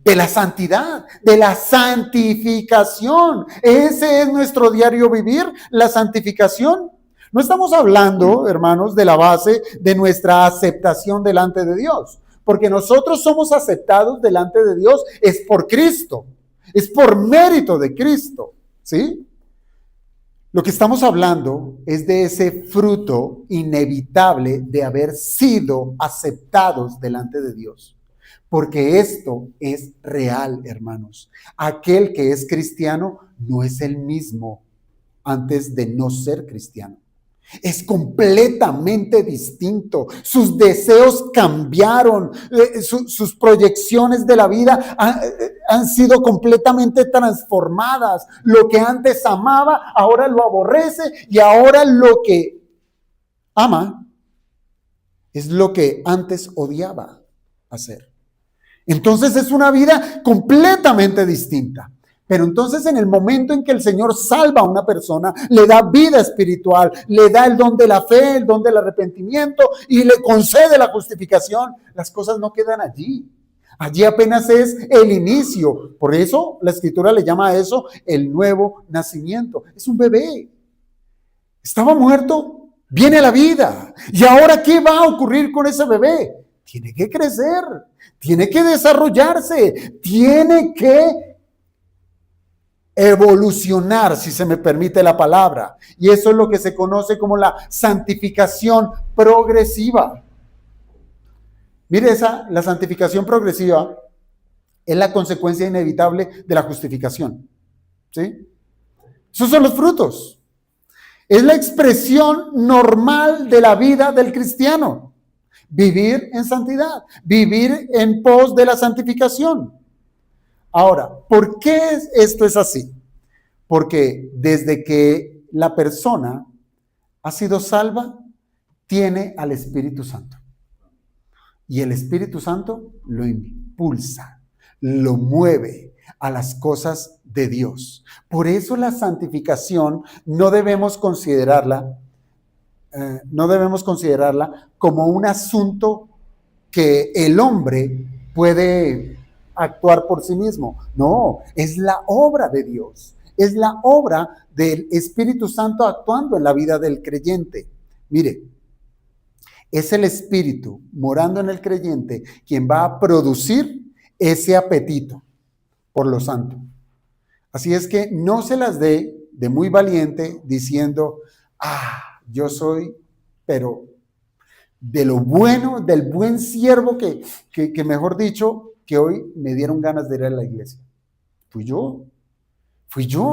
A: de la santidad, de la santificación. Ese es nuestro diario vivir, la santificación. No estamos hablando, hermanos, de la base de nuestra aceptación delante de Dios, porque nosotros somos aceptados delante de Dios es por Cristo, es por mérito de Cristo, ¿sí? Lo que estamos hablando es de ese fruto inevitable de haber sido aceptados delante de Dios. Porque esto es real, hermanos. Aquel que es cristiano no es el mismo antes de no ser cristiano. Es completamente distinto. Sus deseos cambiaron. Sus proyecciones de la vida han sido completamente transformadas. Lo que antes amaba, ahora lo aborrece, y ahora lo que ama es lo que antes odiaba hacer. Entonces es una vida completamente distinta. Pero entonces en el momento en que el Señor salva a una persona, le da vida espiritual, le da el don de la fe, el don del arrepentimiento y le concede la justificación, las cosas no quedan allí. Allí apenas es el inicio. Por eso la Escritura le llama a eso el nuevo nacimiento. Es un bebé. Estaba muerto, viene a la vida. ¿Y ahora qué va a ocurrir con ese bebé? Tiene que crecer, tiene que desarrollarse, tiene que evolucionar, si se me permite la palabra. Y eso es lo que se conoce como la santificación progresiva. Mire, la santificación progresiva es la consecuencia inevitable de la justificación. ¿Sí? Esos son los frutos. Es la expresión normal de la vida del cristiano. Vivir en santidad, vivir en pos de la santificación. Ahora, ¿por qué esto es así? Porque desde que la persona ha sido salva, tiene al Espíritu Santo. Y el Espíritu Santo lo impulsa, lo mueve a las cosas de Dios. Por eso la santificación no debemos considerarla como un asunto que el hombre puede actuar por sí mismo. No, es la obra de Dios, es la obra del Espíritu Santo actuando en la vida del creyente. Mire, es el Espíritu morando en el creyente quien va a producir ese apetito por lo santo. Así es que no se las dé de muy valiente diciendo, yo soy, pero de lo bueno, del buen siervo que mejor dicho, que hoy me dieron ganas de ir a la iglesia. Fui yo,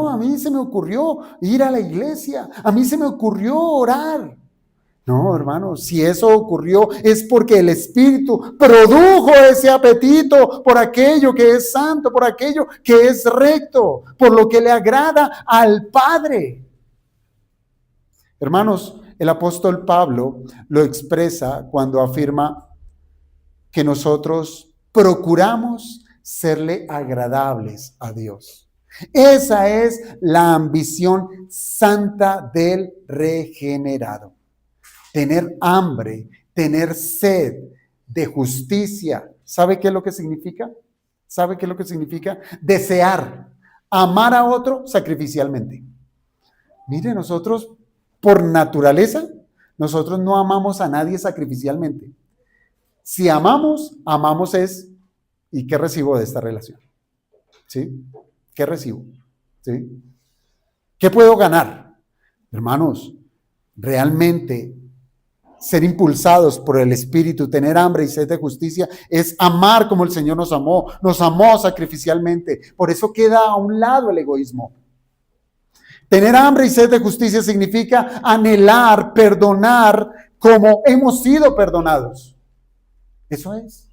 A: a mí se me ocurrió ir a la iglesia, a mí se me ocurrió orar. No, hermano, si eso ocurrió es porque el Espíritu produjo ese apetito por aquello que es santo, por aquello que es recto, por lo que le agrada al Padre. Hermanos, el apóstol Pablo lo expresa cuando afirma que nosotros procuramos serle agradables a Dios. Esa es la ambición santa del regenerado. Tener hambre, tener sed de justicia. ¿Sabe qué es lo que significa? ¿Sabe qué es lo que significa? Desear, amar a otro sacrificialmente. Mire, nosotros, por naturaleza, nosotros no amamos a nadie sacrificialmente. Si amamos es, ¿y qué recibo de esta relación? ¿Sí? ¿Qué recibo? ¿Sí? ¿Qué puedo ganar? Hermanos, realmente ser impulsados por el Espíritu, tener hambre y sed de justicia, es amar como el Señor nos amó sacrificialmente. Por eso queda a un lado el egoísmo. Tener hambre y sed de justicia significa anhelar, perdonar como hemos sido perdonados. Eso es.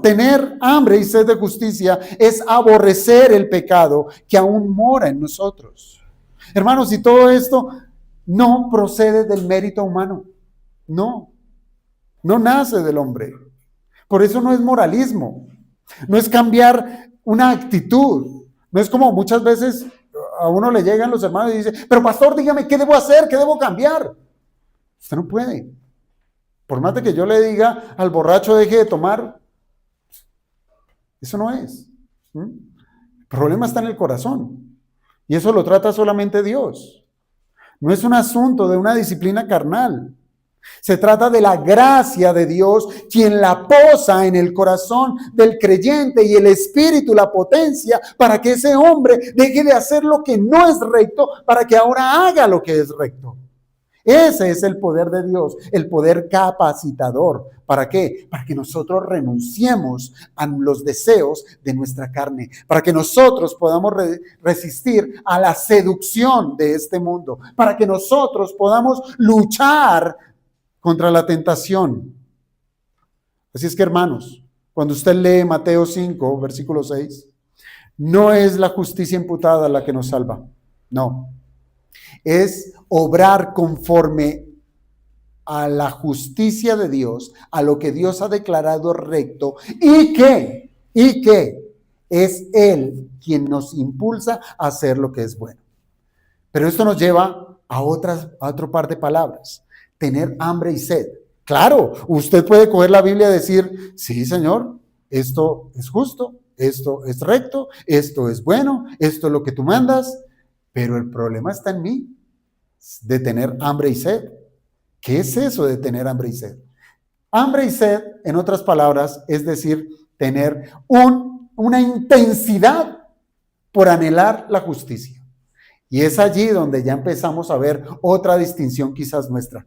A: Tener hambre y sed de justicia es aborrecer el pecado que aún mora en nosotros. Hermanos, y todo esto no procede del mérito humano. No nace del hombre. Por eso no es moralismo. No es cambiar una actitud. No es como muchas veces a uno le llegan los hermanos y dicen, pero pastor, dígame, ¿qué debo hacer? ¿Qué debo cambiar? Usted no puede. Por más de que yo le diga al borracho deje de tomar, eso no es. El problema está en el corazón. Y eso lo trata solamente Dios. No es un asunto de una disciplina carnal. Se trata de la gracia de Dios, quien la posa en el corazón del creyente y el Espíritu la potencia para que ese hombre deje de hacer lo que no es recto, para que ahora haga lo que es recto. Ese es el poder de Dios, el poder capacitador. ¿Para qué? Para que nosotros renunciemos a los deseos de nuestra carne, para que nosotros podamos resistir a la seducción de este mundo, para que nosotros podamos luchar contra la tentación. Así es que, hermanos, cuando usted lee Mateo 5, versículo 6, no es la justicia imputada la que nos salva, no. Es obrar conforme a la justicia de Dios, a lo que Dios ha declarado recto, y que es Él quien nos impulsa a hacer lo que es bueno. Pero esto nos lleva a otro par de palabras: tener hambre y sed. Claro, usted puede coger la Biblia y decir, sí, Señor, esto es justo, esto es recto, esto es bueno, esto es lo que tú mandas, pero el problema está en mí, de tener hambre y sed. ¿Qué es eso de tener hambre y sed? Hambre y sed, en otras palabras, es decir, tener una intensidad por anhelar la justicia. Y es allí donde ya empezamos a ver otra distinción quizás nuestra.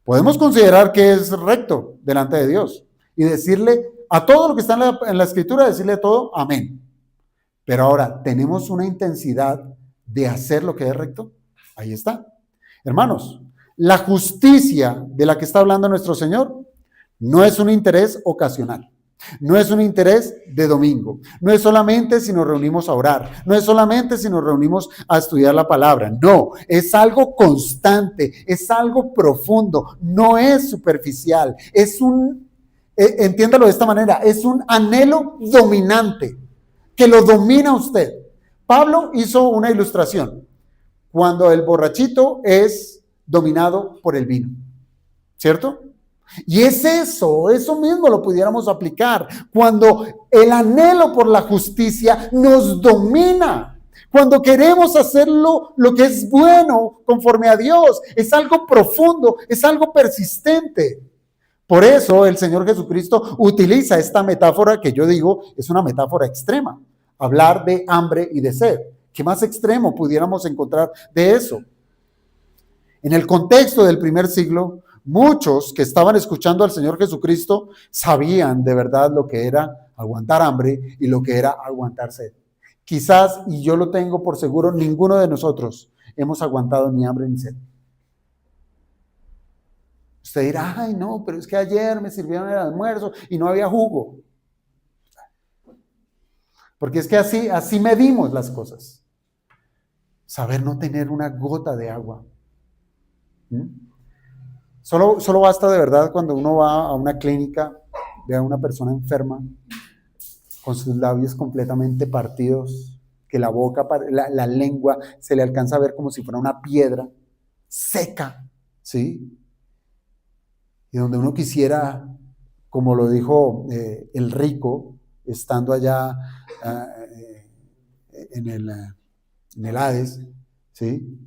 A: Podemos considerar que es recto delante de Dios y decirle a todo lo que está en la Escritura, decirle todo amén. Pero ahora, ¿tenemos una intensidad de hacer lo que es recto? Ahí está. Hermanos, la justicia de la que está hablando nuestro Señor no es un interés ocasional. No es un interés de domingo. No es solamente si nos reunimos a orar. No es solamente si nos reunimos a estudiar la palabra. No, es algo constante, es algo profundo, no es superficial. Es entiéndalo de esta manera, es un anhelo dominante que lo domina usted. Pablo hizo una ilustración cuando el borrachito es dominado por el vino, ¿cierto? Y es eso mismo lo pudiéramos aplicar cuando el anhelo por la justicia nos domina, cuando queremos hacerlo lo que es bueno conforme a Dios. Es algo profundo, es algo persistente. Por eso el Señor Jesucristo utiliza esta metáfora que yo digo es una metáfora extrema, hablar de hambre y de sed. ¿Qué más extremo pudiéramos encontrar de eso? En el contexto del primer siglo, muchos que estaban escuchando al Señor Jesucristo sabían de verdad lo que era aguantar hambre y lo que era aguantar sed. Quizás, y yo lo tengo por seguro, ninguno de nosotros hemos aguantado ni hambre ni sed. Usted dirá, ay no, pero es que ayer me sirvieron el almuerzo y no había jugo. Porque es que así medimos las cosas. Saber no tener una gota de agua. Solo basta de verdad cuando uno va a una clínica, ve a una persona enferma con sus labios completamente partidos, que la boca, la lengua se le alcanza a ver como si fuera una piedra seca, ¿sí? Y donde uno quisiera, como lo dijo el rico, estando allá en el Hades, ¿sí?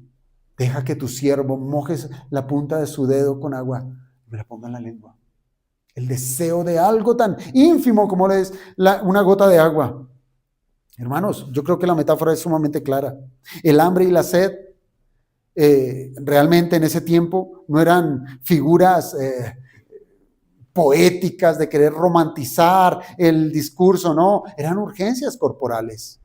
A: Deja que tu siervo mojes la punta de su dedo con agua y me la ponga en la lengua. El deseo de algo tan ínfimo como es una gota de agua. Hermanos, yo creo que la metáfora es sumamente clara. El hambre y la sed realmente en ese tiempo no eran figuras poéticas de querer romantizar el discurso, no, eran urgencias corporales.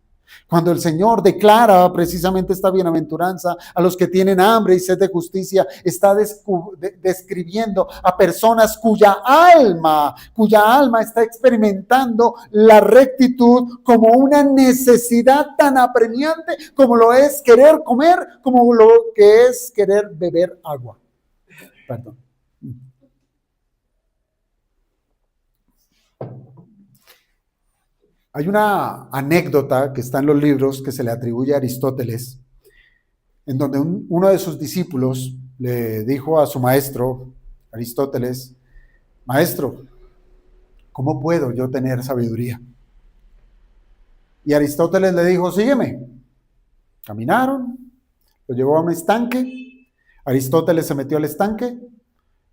A: Cuando el Señor declara precisamente esta bienaventuranza a los que tienen hambre y sed de justicia, está describiendo a personas cuya alma está experimentando la rectitud como una necesidad tan apremiante como lo es querer comer, como lo que es querer beber agua. Perdón. Hay una anécdota que está en los libros que se le atribuye a Aristóteles, en donde uno de sus discípulos le dijo a su maestro, Aristóteles, maestro, ¿cómo puedo yo tener sabiduría? Y Aristóteles le dijo, sígueme. Caminaron, lo llevó a un estanque, Aristóteles se metió al estanque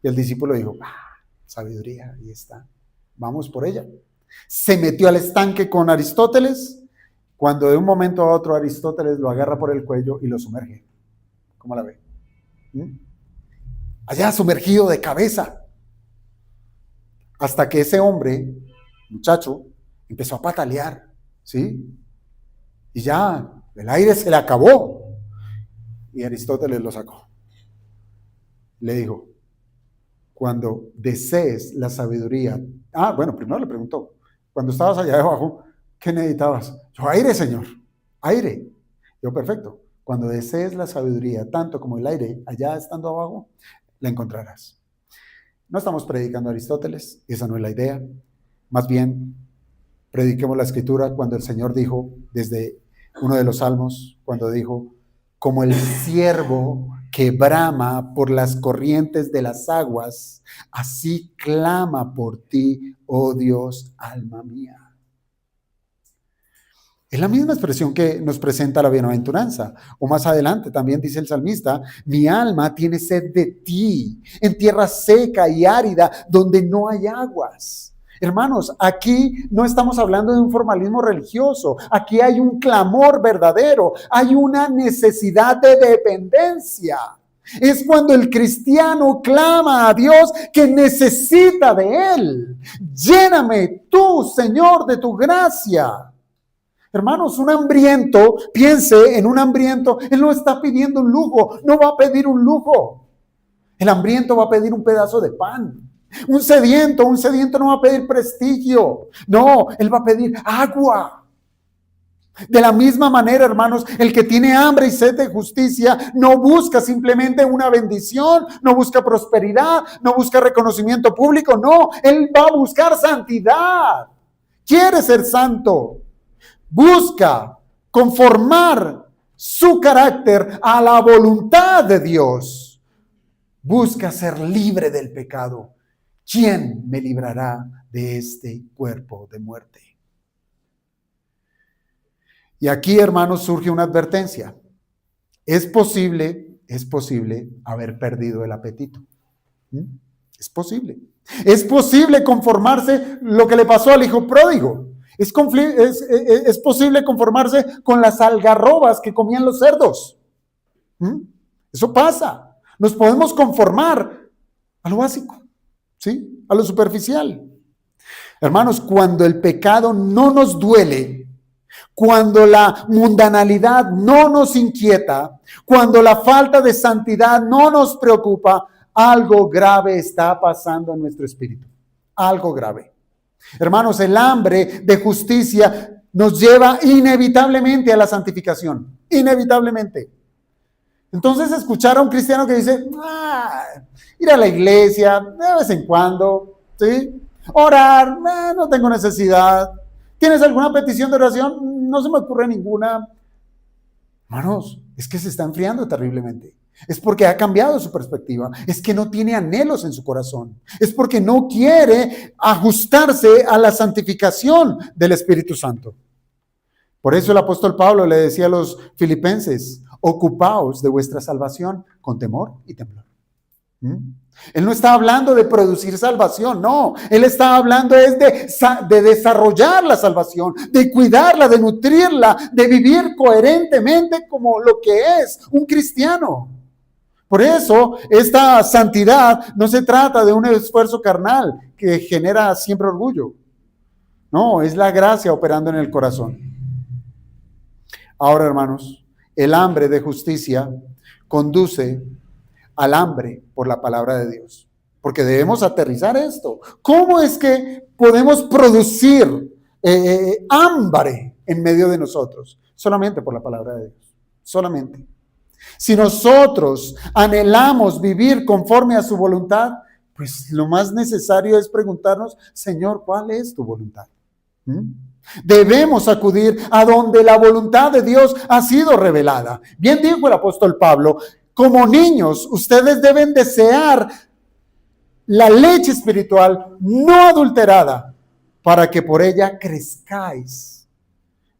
A: y el discípulo dijo, sabiduría, ahí está, vamos por ella. Se metió al estanque con Aristóteles, cuando de un momento a otro Aristóteles lo agarra por el cuello y lo sumerge. ¿Cómo la ve? allá sumergido de cabeza, hasta que ese hombre, muchacho, empezó a patalear, ¿sí? Y ya el aire se le acabó. Y Aristóteles lo sacó. Le dijo, cuando desees la sabiduría. Bueno, primero le preguntó, cuando estabas allá abajo, ¿qué necesitabas? Yo, aire, señor, aire. Yo, perfecto. Cuando desees la sabiduría, tanto como el aire, allá estando abajo, la encontrarás. No estamos predicando a Aristóteles, esa no es la idea. Más bien, prediquemos la escritura cuando el Señor dijo, desde uno de los salmos, cuando dijo, como el ciervo que brama por las corrientes de las aguas, así clama por ti, oh Dios, alma mía. Es la misma expresión que nos presenta la bienaventuranza. O más adelante también dice el salmista, mi alma tiene sed de ti, en tierra seca y árida, donde no hay aguas. Hermanos, aquí no estamos hablando de un formalismo religioso, aquí hay un clamor verdadero, hay una necesidad de dependencia. Es cuando el cristiano clama a Dios que necesita de Él. Lléname tú, Señor, de tu gracia. Hermanos, un hambriento, piense en un hambriento, él no está pidiendo un lujo, no va a pedir un lujo. El hambriento va a pedir un pedazo de pan. Un sediento no va a pedir prestigio, no, él va a pedir agua. De la misma manera, hermanos, el que tiene hambre y sed de justicia no busca simplemente una bendición, no busca prosperidad, no busca reconocimiento público, no, él va a buscar santidad. Quiere ser santo. Busca conformar su carácter a la voluntad de Dios. Busca ser libre del pecado. ¿Quién me librará de este cuerpo de muerte? Y aquí, hermanos, surge una advertencia. Es posible haber perdido el apetito. Es posible. Es posible conformarse lo que le pasó al hijo pródigo. Es posible conformarse con las algarrobas que comían los cerdos. Eso pasa. Nos podemos conformar a lo básico, ¿sí? A lo superficial. Hermanos, cuando el pecado no nos duele, cuando la mundanalidad no nos inquieta, cuando la falta de santidad no nos preocupa, algo grave está pasando en nuestro espíritu. Algo grave. Hermanos, el hambre de justicia nos lleva inevitablemente a la santificación. Inevitablemente. Entonces, escuchar a un cristiano que dice, ir a la iglesia de vez en cuando, ¿sí? Orar, no tengo necesidad. ¿Tienes alguna petición de oración? No se me ocurre ninguna. Hermanos, es que se está enfriando terriblemente. Es porque ha cambiado su perspectiva. Es que no tiene anhelos en su corazón. Es porque no quiere ajustarse a la santificación del Espíritu Santo. Por eso el apóstol Pablo le decía a los filipenses, ocupaos de vuestra salvación con temor y temblor. Él no está hablando de producir salvación, no. Él está hablando de desarrollar la salvación, de cuidarla, de nutrirla, de vivir coherentemente como lo que es un cristiano. Por eso, esta santidad no se trata de un esfuerzo carnal que genera siempre orgullo. No, es la gracia operando en el corazón. Ahora, hermanos, el hambre de justicia conduce al hambre por la palabra de Dios. Porque debemos aterrizar esto. ¿Cómo es que podemos producir hambre en medio de nosotros? Solamente por la palabra de Dios. Solamente. Si nosotros anhelamos vivir conforme a su voluntad, pues lo más necesario es preguntarnos, Señor, ¿cuál es tu voluntad? Debemos acudir a donde la voluntad de Dios ha sido revelada. Bien dijo el apóstol Pablo, como niños, ustedes deben desear la leche espiritual no adulterada para que por ella crezcáis.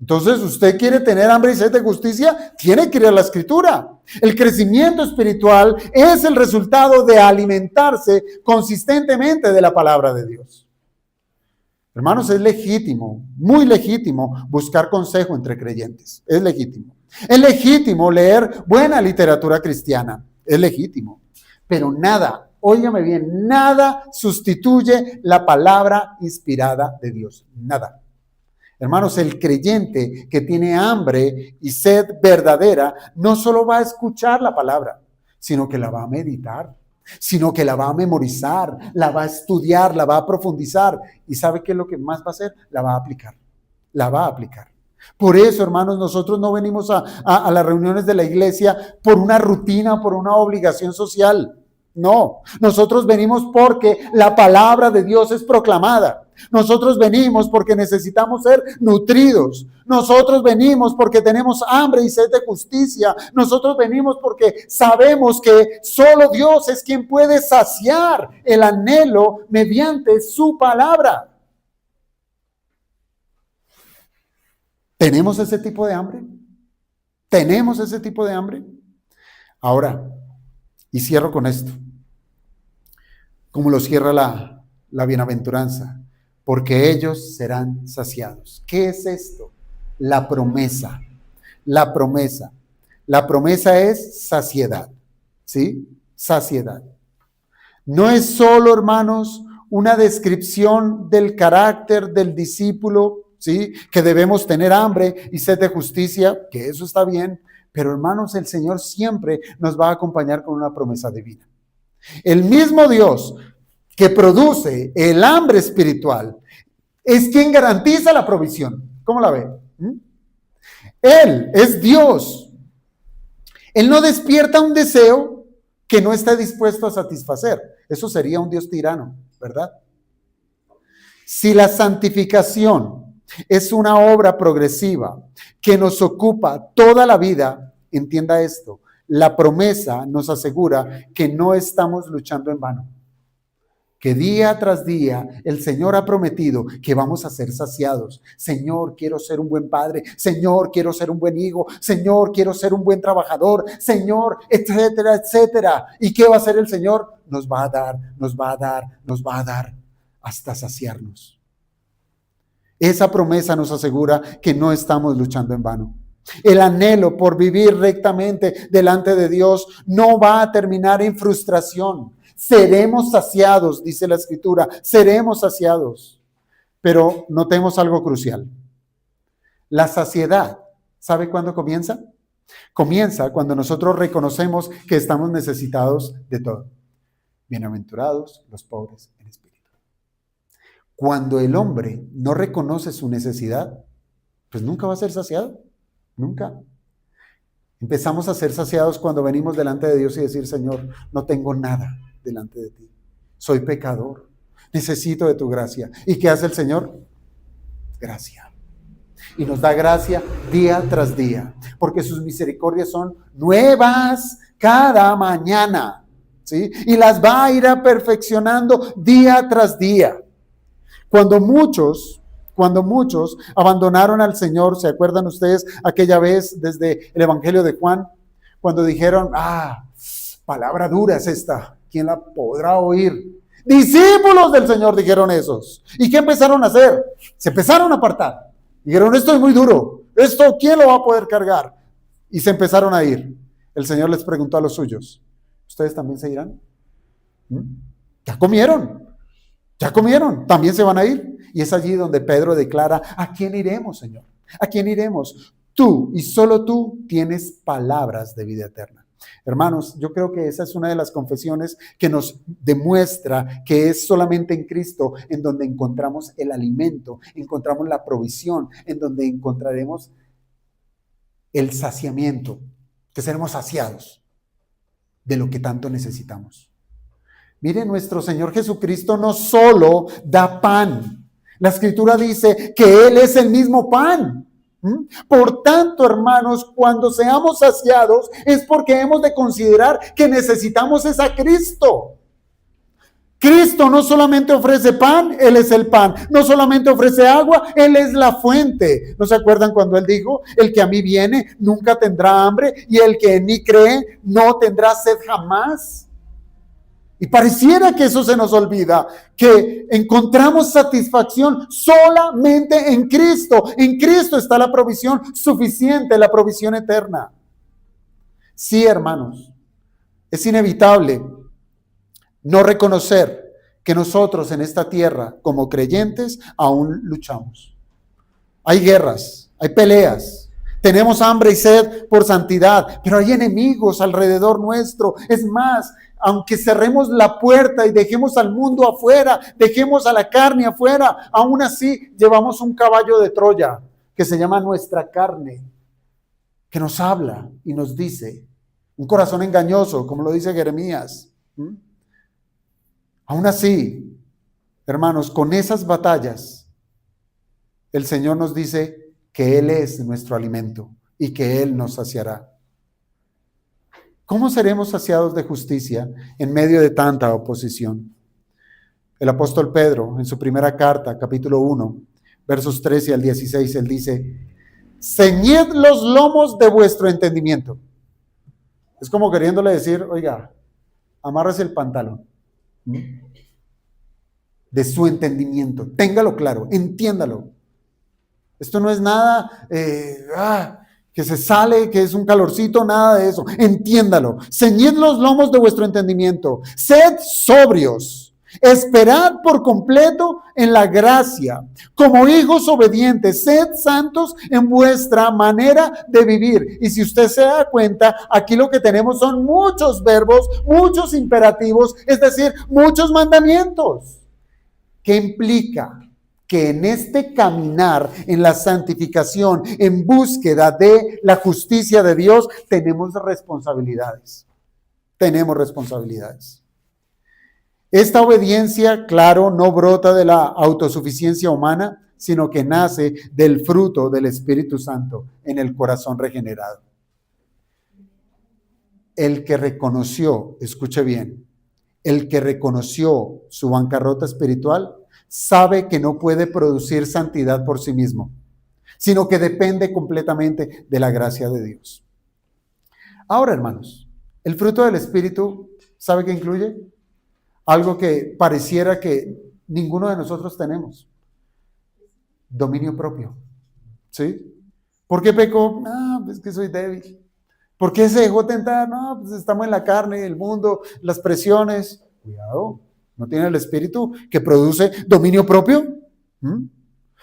A: Entonces, usted quiere tener hambre y sed de justicia, tiene que ir a la Escritura. El crecimiento espiritual es el resultado de alimentarse consistentemente de la palabra de Dios. Hermanos, es legítimo, muy legítimo buscar consejo entre creyentes. Es legítimo. Es legítimo leer buena literatura cristiana. Es legítimo. Pero nada, óigame bien, nada sustituye la palabra inspirada de Dios. Nada. Hermanos, el creyente que tiene hambre y sed verdadera no solo va a escuchar la palabra, sino que la va a meditar, sino que la va a memorizar, la va a estudiar, la va a profundizar. ¿Y sabe qué es lo que más va a hacer? La va a aplicar. La va a aplicar. Por eso, hermanos, nosotros no venimos a las reuniones de la iglesia por una rutina, por una obligación social. No, nosotros venimos porque la palabra de Dios es proclamada. Nosotros venimos porque necesitamos ser nutridos. Nosotros venimos porque tenemos hambre y sed de justicia. Nosotros venimos porque sabemos que solo Dios es quien puede saciar el anhelo mediante su palabra. ¿Tenemos ese tipo de hambre? ¿Tenemos ese tipo de hambre? Ahora, y cierro con esto, como lo cierra la bienaventuranza, porque ellos serán saciados. ¿Qué es esto? La promesa. La promesa. La promesa es saciedad, ¿sí? Saciedad. No es solo, hermanos, una descripción del carácter del discípulo, ¿sí? Que debemos tener hambre y sed de justicia, que eso está bien, pero hermanos, el Señor siempre nos va a acompañar con una promesa divina. El mismo Dios que produce el hambre espiritual es quien garantiza la provisión. ¿Cómo la ve? Él es Dios. Él no despierta un deseo que no está dispuesto a satisfacer. Eso sería un Dios tirano, ¿verdad? Si la santificación es una obra progresiva que nos ocupa toda la vida, entienda esto, la promesa nos asegura que no estamos luchando en vano. Que día tras día el Señor ha prometido que vamos a ser saciados. Señor, quiero ser un buen padre. Señor, quiero ser un buen hijo. Señor, quiero ser un buen trabajador. Señor, etcétera, etcétera. ¿Y qué va a hacer el Señor? Nos va a dar, nos va a dar, nos va a dar hasta saciarnos. Esa promesa nos asegura que no estamos luchando en vano. El anhelo por vivir rectamente delante de Dios no va a terminar en frustración. Seremos saciados, dice la Escritura, seremos saciados. Pero notemos algo crucial. La saciedad, ¿sabe cuándo comienza? Comienza cuando nosotros reconocemos que estamos necesitados de todo. Bienaventurados los pobres en espíritu. Cuando el hombre no reconoce su necesidad, pues nunca va a ser saciado. Nunca. Empezamos a ser saciados cuando venimos delante de Dios y decir, Señor, no tengo nada delante de ti. Soy pecador. Necesito de tu gracia. ¿Y qué hace el Señor? Gracia. Y nos da gracia día tras día, porque sus misericordias son nuevas cada mañana, ¿sí? Y las va a ir perfeccionando día tras día. Cuando muchos abandonaron al Señor, ¿se acuerdan ustedes aquella vez desde el Evangelio de Juan? Cuando dijeron, palabra dura es esta, ¿quién la podrá oír? Discípulos del Señor, dijeron esos. ¿Y qué empezaron a hacer? Se empezaron a apartar. Dijeron, esto es muy duro, esto ¿quién lo va a poder cargar? Y se empezaron a ir. El Señor les preguntó a los suyos, ¿ustedes también se irán? Ya comieron, también se van a ir. Y es allí donde Pedro declara, ¿a quién iremos, Señor? ¿A quién iremos? Tú y solo tú tienes palabras de vida eterna. Hermanos, yo creo que esa es una de las confesiones que nos demuestra que es solamente en Cristo en donde encontramos el alimento, encontramos la provisión, en donde encontraremos el saciamiento, que seremos saciados de lo que tanto necesitamos. Mire, nuestro Señor Jesucristo no solo da pan. La Escritura dice que Él es el mismo pan. Por tanto, hermanos, cuando seamos saciados es porque hemos de considerar que necesitamos es a Cristo. Cristo no solamente ofrece pan, Él es el pan. No solamente ofrece agua, Él es la fuente. ¿No se acuerdan cuando Él dijo, el que a mí viene nunca tendrá hambre y el que en mí cree no tendrá sed jamás? Y pareciera que eso se nos olvida, que encontramos satisfacción solamente en Cristo. En Cristo está la provisión suficiente, la provisión eterna. Sí, hermanos, es inevitable no reconocer que nosotros en esta tierra, como creyentes, aún luchamos. Hay guerras, hay peleas, tenemos hambre y sed por santidad, pero hay enemigos alrededor nuestro. Es más, aunque cerremos la puerta y dejemos al mundo afuera, dejemos a la carne afuera, aún así llevamos un caballo de Troya que se llama nuestra carne, que nos habla y nos dice, un corazón engañoso, como lo dice Jeremías. Aún así, hermanos, con esas batallas, el Señor nos dice que Él es nuestro alimento y que Él nos saciará. ¿Cómo seremos saciados de justicia en medio de tanta oposición? El apóstol Pedro, en su primera carta, capítulo 1, versos 13 al 16, él dice, ceñid los lomos de vuestro entendimiento. Es como queriéndole decir, oiga, amárrese el pantalón. De su entendimiento, téngalo claro, entiéndalo. Esto no es nada que se sale, que es un calorcito, nada de eso. Entiéndalo. Ceñid los lomos de vuestro entendimiento. Sed sobrios. Esperad por completo en la gracia. Como hijos obedientes, sed santos en vuestra manera de vivir. Y si usted se da cuenta, aquí lo que tenemos son muchos verbos, muchos imperativos, es decir, muchos mandamientos. ¿Qué implica? Que en este caminar, en la santificación, en búsqueda de la justicia de Dios, tenemos responsabilidades. Tenemos responsabilidades. Esta obediencia, claro, no brota de la autosuficiencia humana, sino que nace del fruto del Espíritu Santo en el corazón regenerado. El que reconoció, escuche bien, el que reconoció su bancarrota espiritual, sabe que no puede producir santidad por sí mismo, sino que depende completamente de la gracia de Dios. Ahora, hermanos, el fruto del Espíritu, ¿sabe qué incluye? Algo que pareciera que ninguno de nosotros tenemos. Dominio propio. ¿Sí? ¿Por qué pecó? Pues que soy débil. ¿Por qué se dejó tentar? No, pues estamos en la carne, el mundo, las presiones. Cuidado, ¿no tiene el Espíritu que produce dominio propio?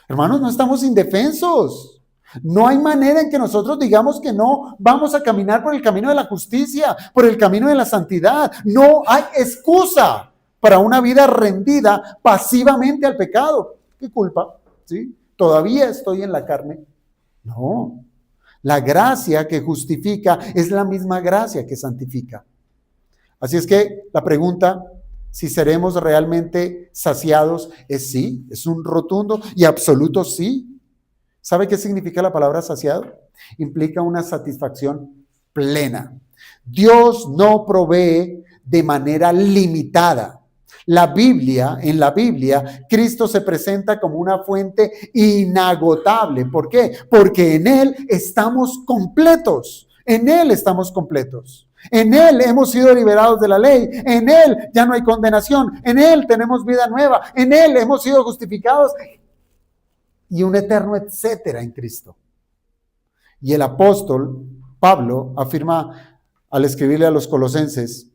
A: Hermanos, no estamos indefensos. No hay manera en que nosotros digamos que no vamos a caminar por el camino de la justicia, por el camino de la santidad. No hay excusa para una vida rendida pasivamente al pecado. ¿Qué culpa? ¿Sí? ¿Todavía estoy en la carne? No. La gracia que justifica es la misma gracia que santifica. Así es que la pregunta, si seremos realmente saciados, es sí, es un rotundo y absoluto sí. ¿Sabe qué significa la palabra saciado? Implica una satisfacción plena. Dios no provee de manera limitada. En la Biblia, Cristo se presenta como una fuente inagotable. ¿Por qué? Porque en Él estamos completos. En Él estamos completos. En Él hemos sido liberados de la ley. En Él ya no hay condenación. En Él tenemos vida nueva. En Él hemos sido justificados. Y un eterno etcétera en Cristo. Y el apóstol Pablo afirma al escribirle a los colosenses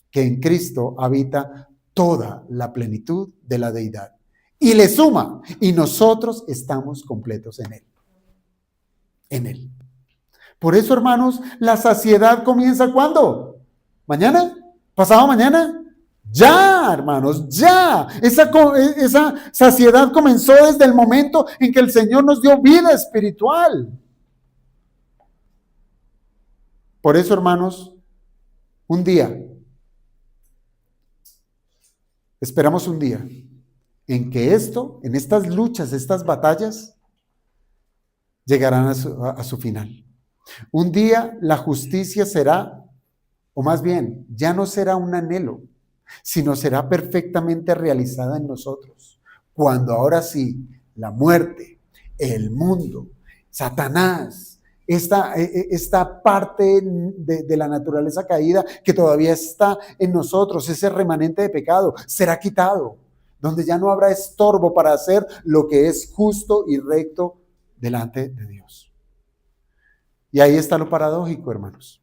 A: que en Cristo habita toda la plenitud de la deidad. Y le suma, y nosotros estamos completos en Él. En Él. Por eso, hermanos, la saciedad comienza ¿cuándo? ¿Mañana? ¿Pasado mañana? Ya, hermanos, ya. Esa saciedad comenzó desde el momento en que el Señor nos dio vida espiritual. Por eso, hermanos, un día, esperamos un día en que en estas luchas, estas batallas, llegarán a su final. Un día la justicia será, o más bien, ya no será un anhelo, sino será perfectamente realizada en nosotros. Cuando ahora sí, la muerte, el mundo, Satanás, esta parte de la naturaleza caída que todavía está en nosotros, ese remanente de pecado, será quitado, donde ya no habrá estorbo para hacer lo que es justo y recto delante de Dios. Y ahí está lo paradójico, hermanos.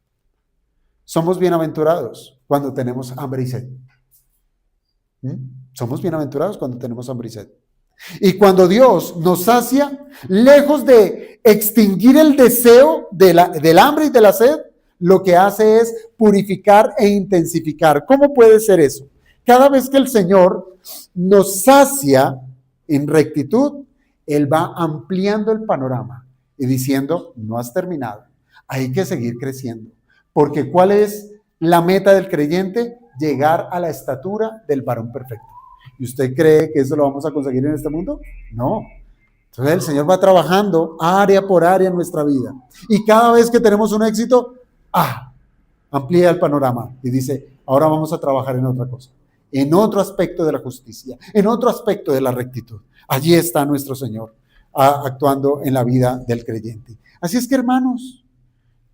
A: Somos bienaventurados cuando tenemos hambre y sed. ¿Mm? Somos bienaventurados cuando tenemos hambre y sed. Y cuando Dios nos sacia, lejos de extinguir el deseo del hambre y de la sed, lo que hace es purificar e intensificar. ¿Cómo puede ser eso? Cada vez que el Señor nos sacia en rectitud, Él va ampliando el panorama y diciendo, no has terminado, hay que seguir creciendo. Porque ¿cuál es la meta del creyente? Llegar a la estatura del varón perfecto. ¿Y usted cree que eso lo vamos a conseguir en este mundo? No. Entonces el Señor va trabajando área por área en nuestra vida. Y cada vez que tenemos un éxito, amplía el panorama y dice, ahora vamos a trabajar en otra cosa, en otro aspecto de la justicia, en otro aspecto de la rectitud. Allí está nuestro Señor actuando en la vida del creyente. Así es que, hermanos,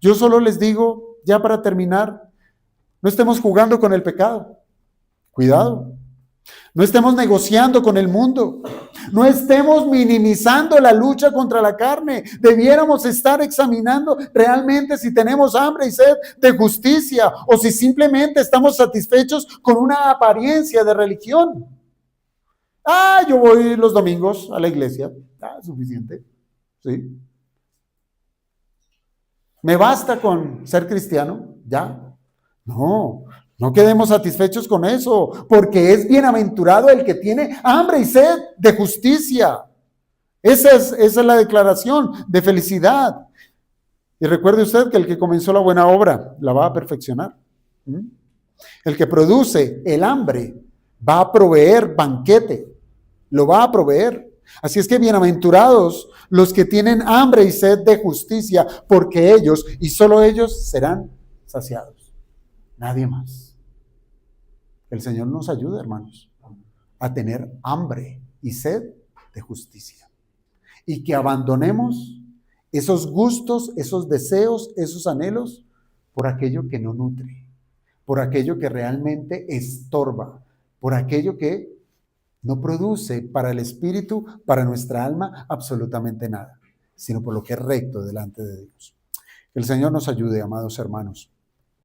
A: yo solo les digo, ya para terminar, no estemos jugando con el pecado. Cuidado. No estemos negociando con el mundo. No estemos minimizando la lucha contra la carne. Debiéramos estar examinando realmente si tenemos hambre y sed de justicia o si simplemente estamos satisfechos con una apariencia de religión. Yo voy los domingos a la iglesia. Suficiente. ¿Sí? ¿Me basta con ser cristiano? ¿Ya? No, no quedemos satisfechos con eso, porque es bienaventurado el que tiene hambre y sed de justicia. Esa es la declaración de felicidad. Y recuerde usted que el que comenzó la buena obra la va a perfeccionar. El que produce el hambre va a proveer banquete, lo va a proveer. Así es que bienaventurados los que tienen hambre y sed de justicia, porque ellos y solo ellos serán saciados. Nadie más. El Señor nos ayude, hermanos, a tener hambre y sed de justicia. Y que abandonemos esos gustos, esos deseos, esos anhelos por aquello que no nutre, por aquello que realmente estorba, por aquello que no produce para el espíritu, para nuestra alma, absolutamente nada, sino por lo que es recto delante de Dios. Que el Señor nos ayude, amados hermanos.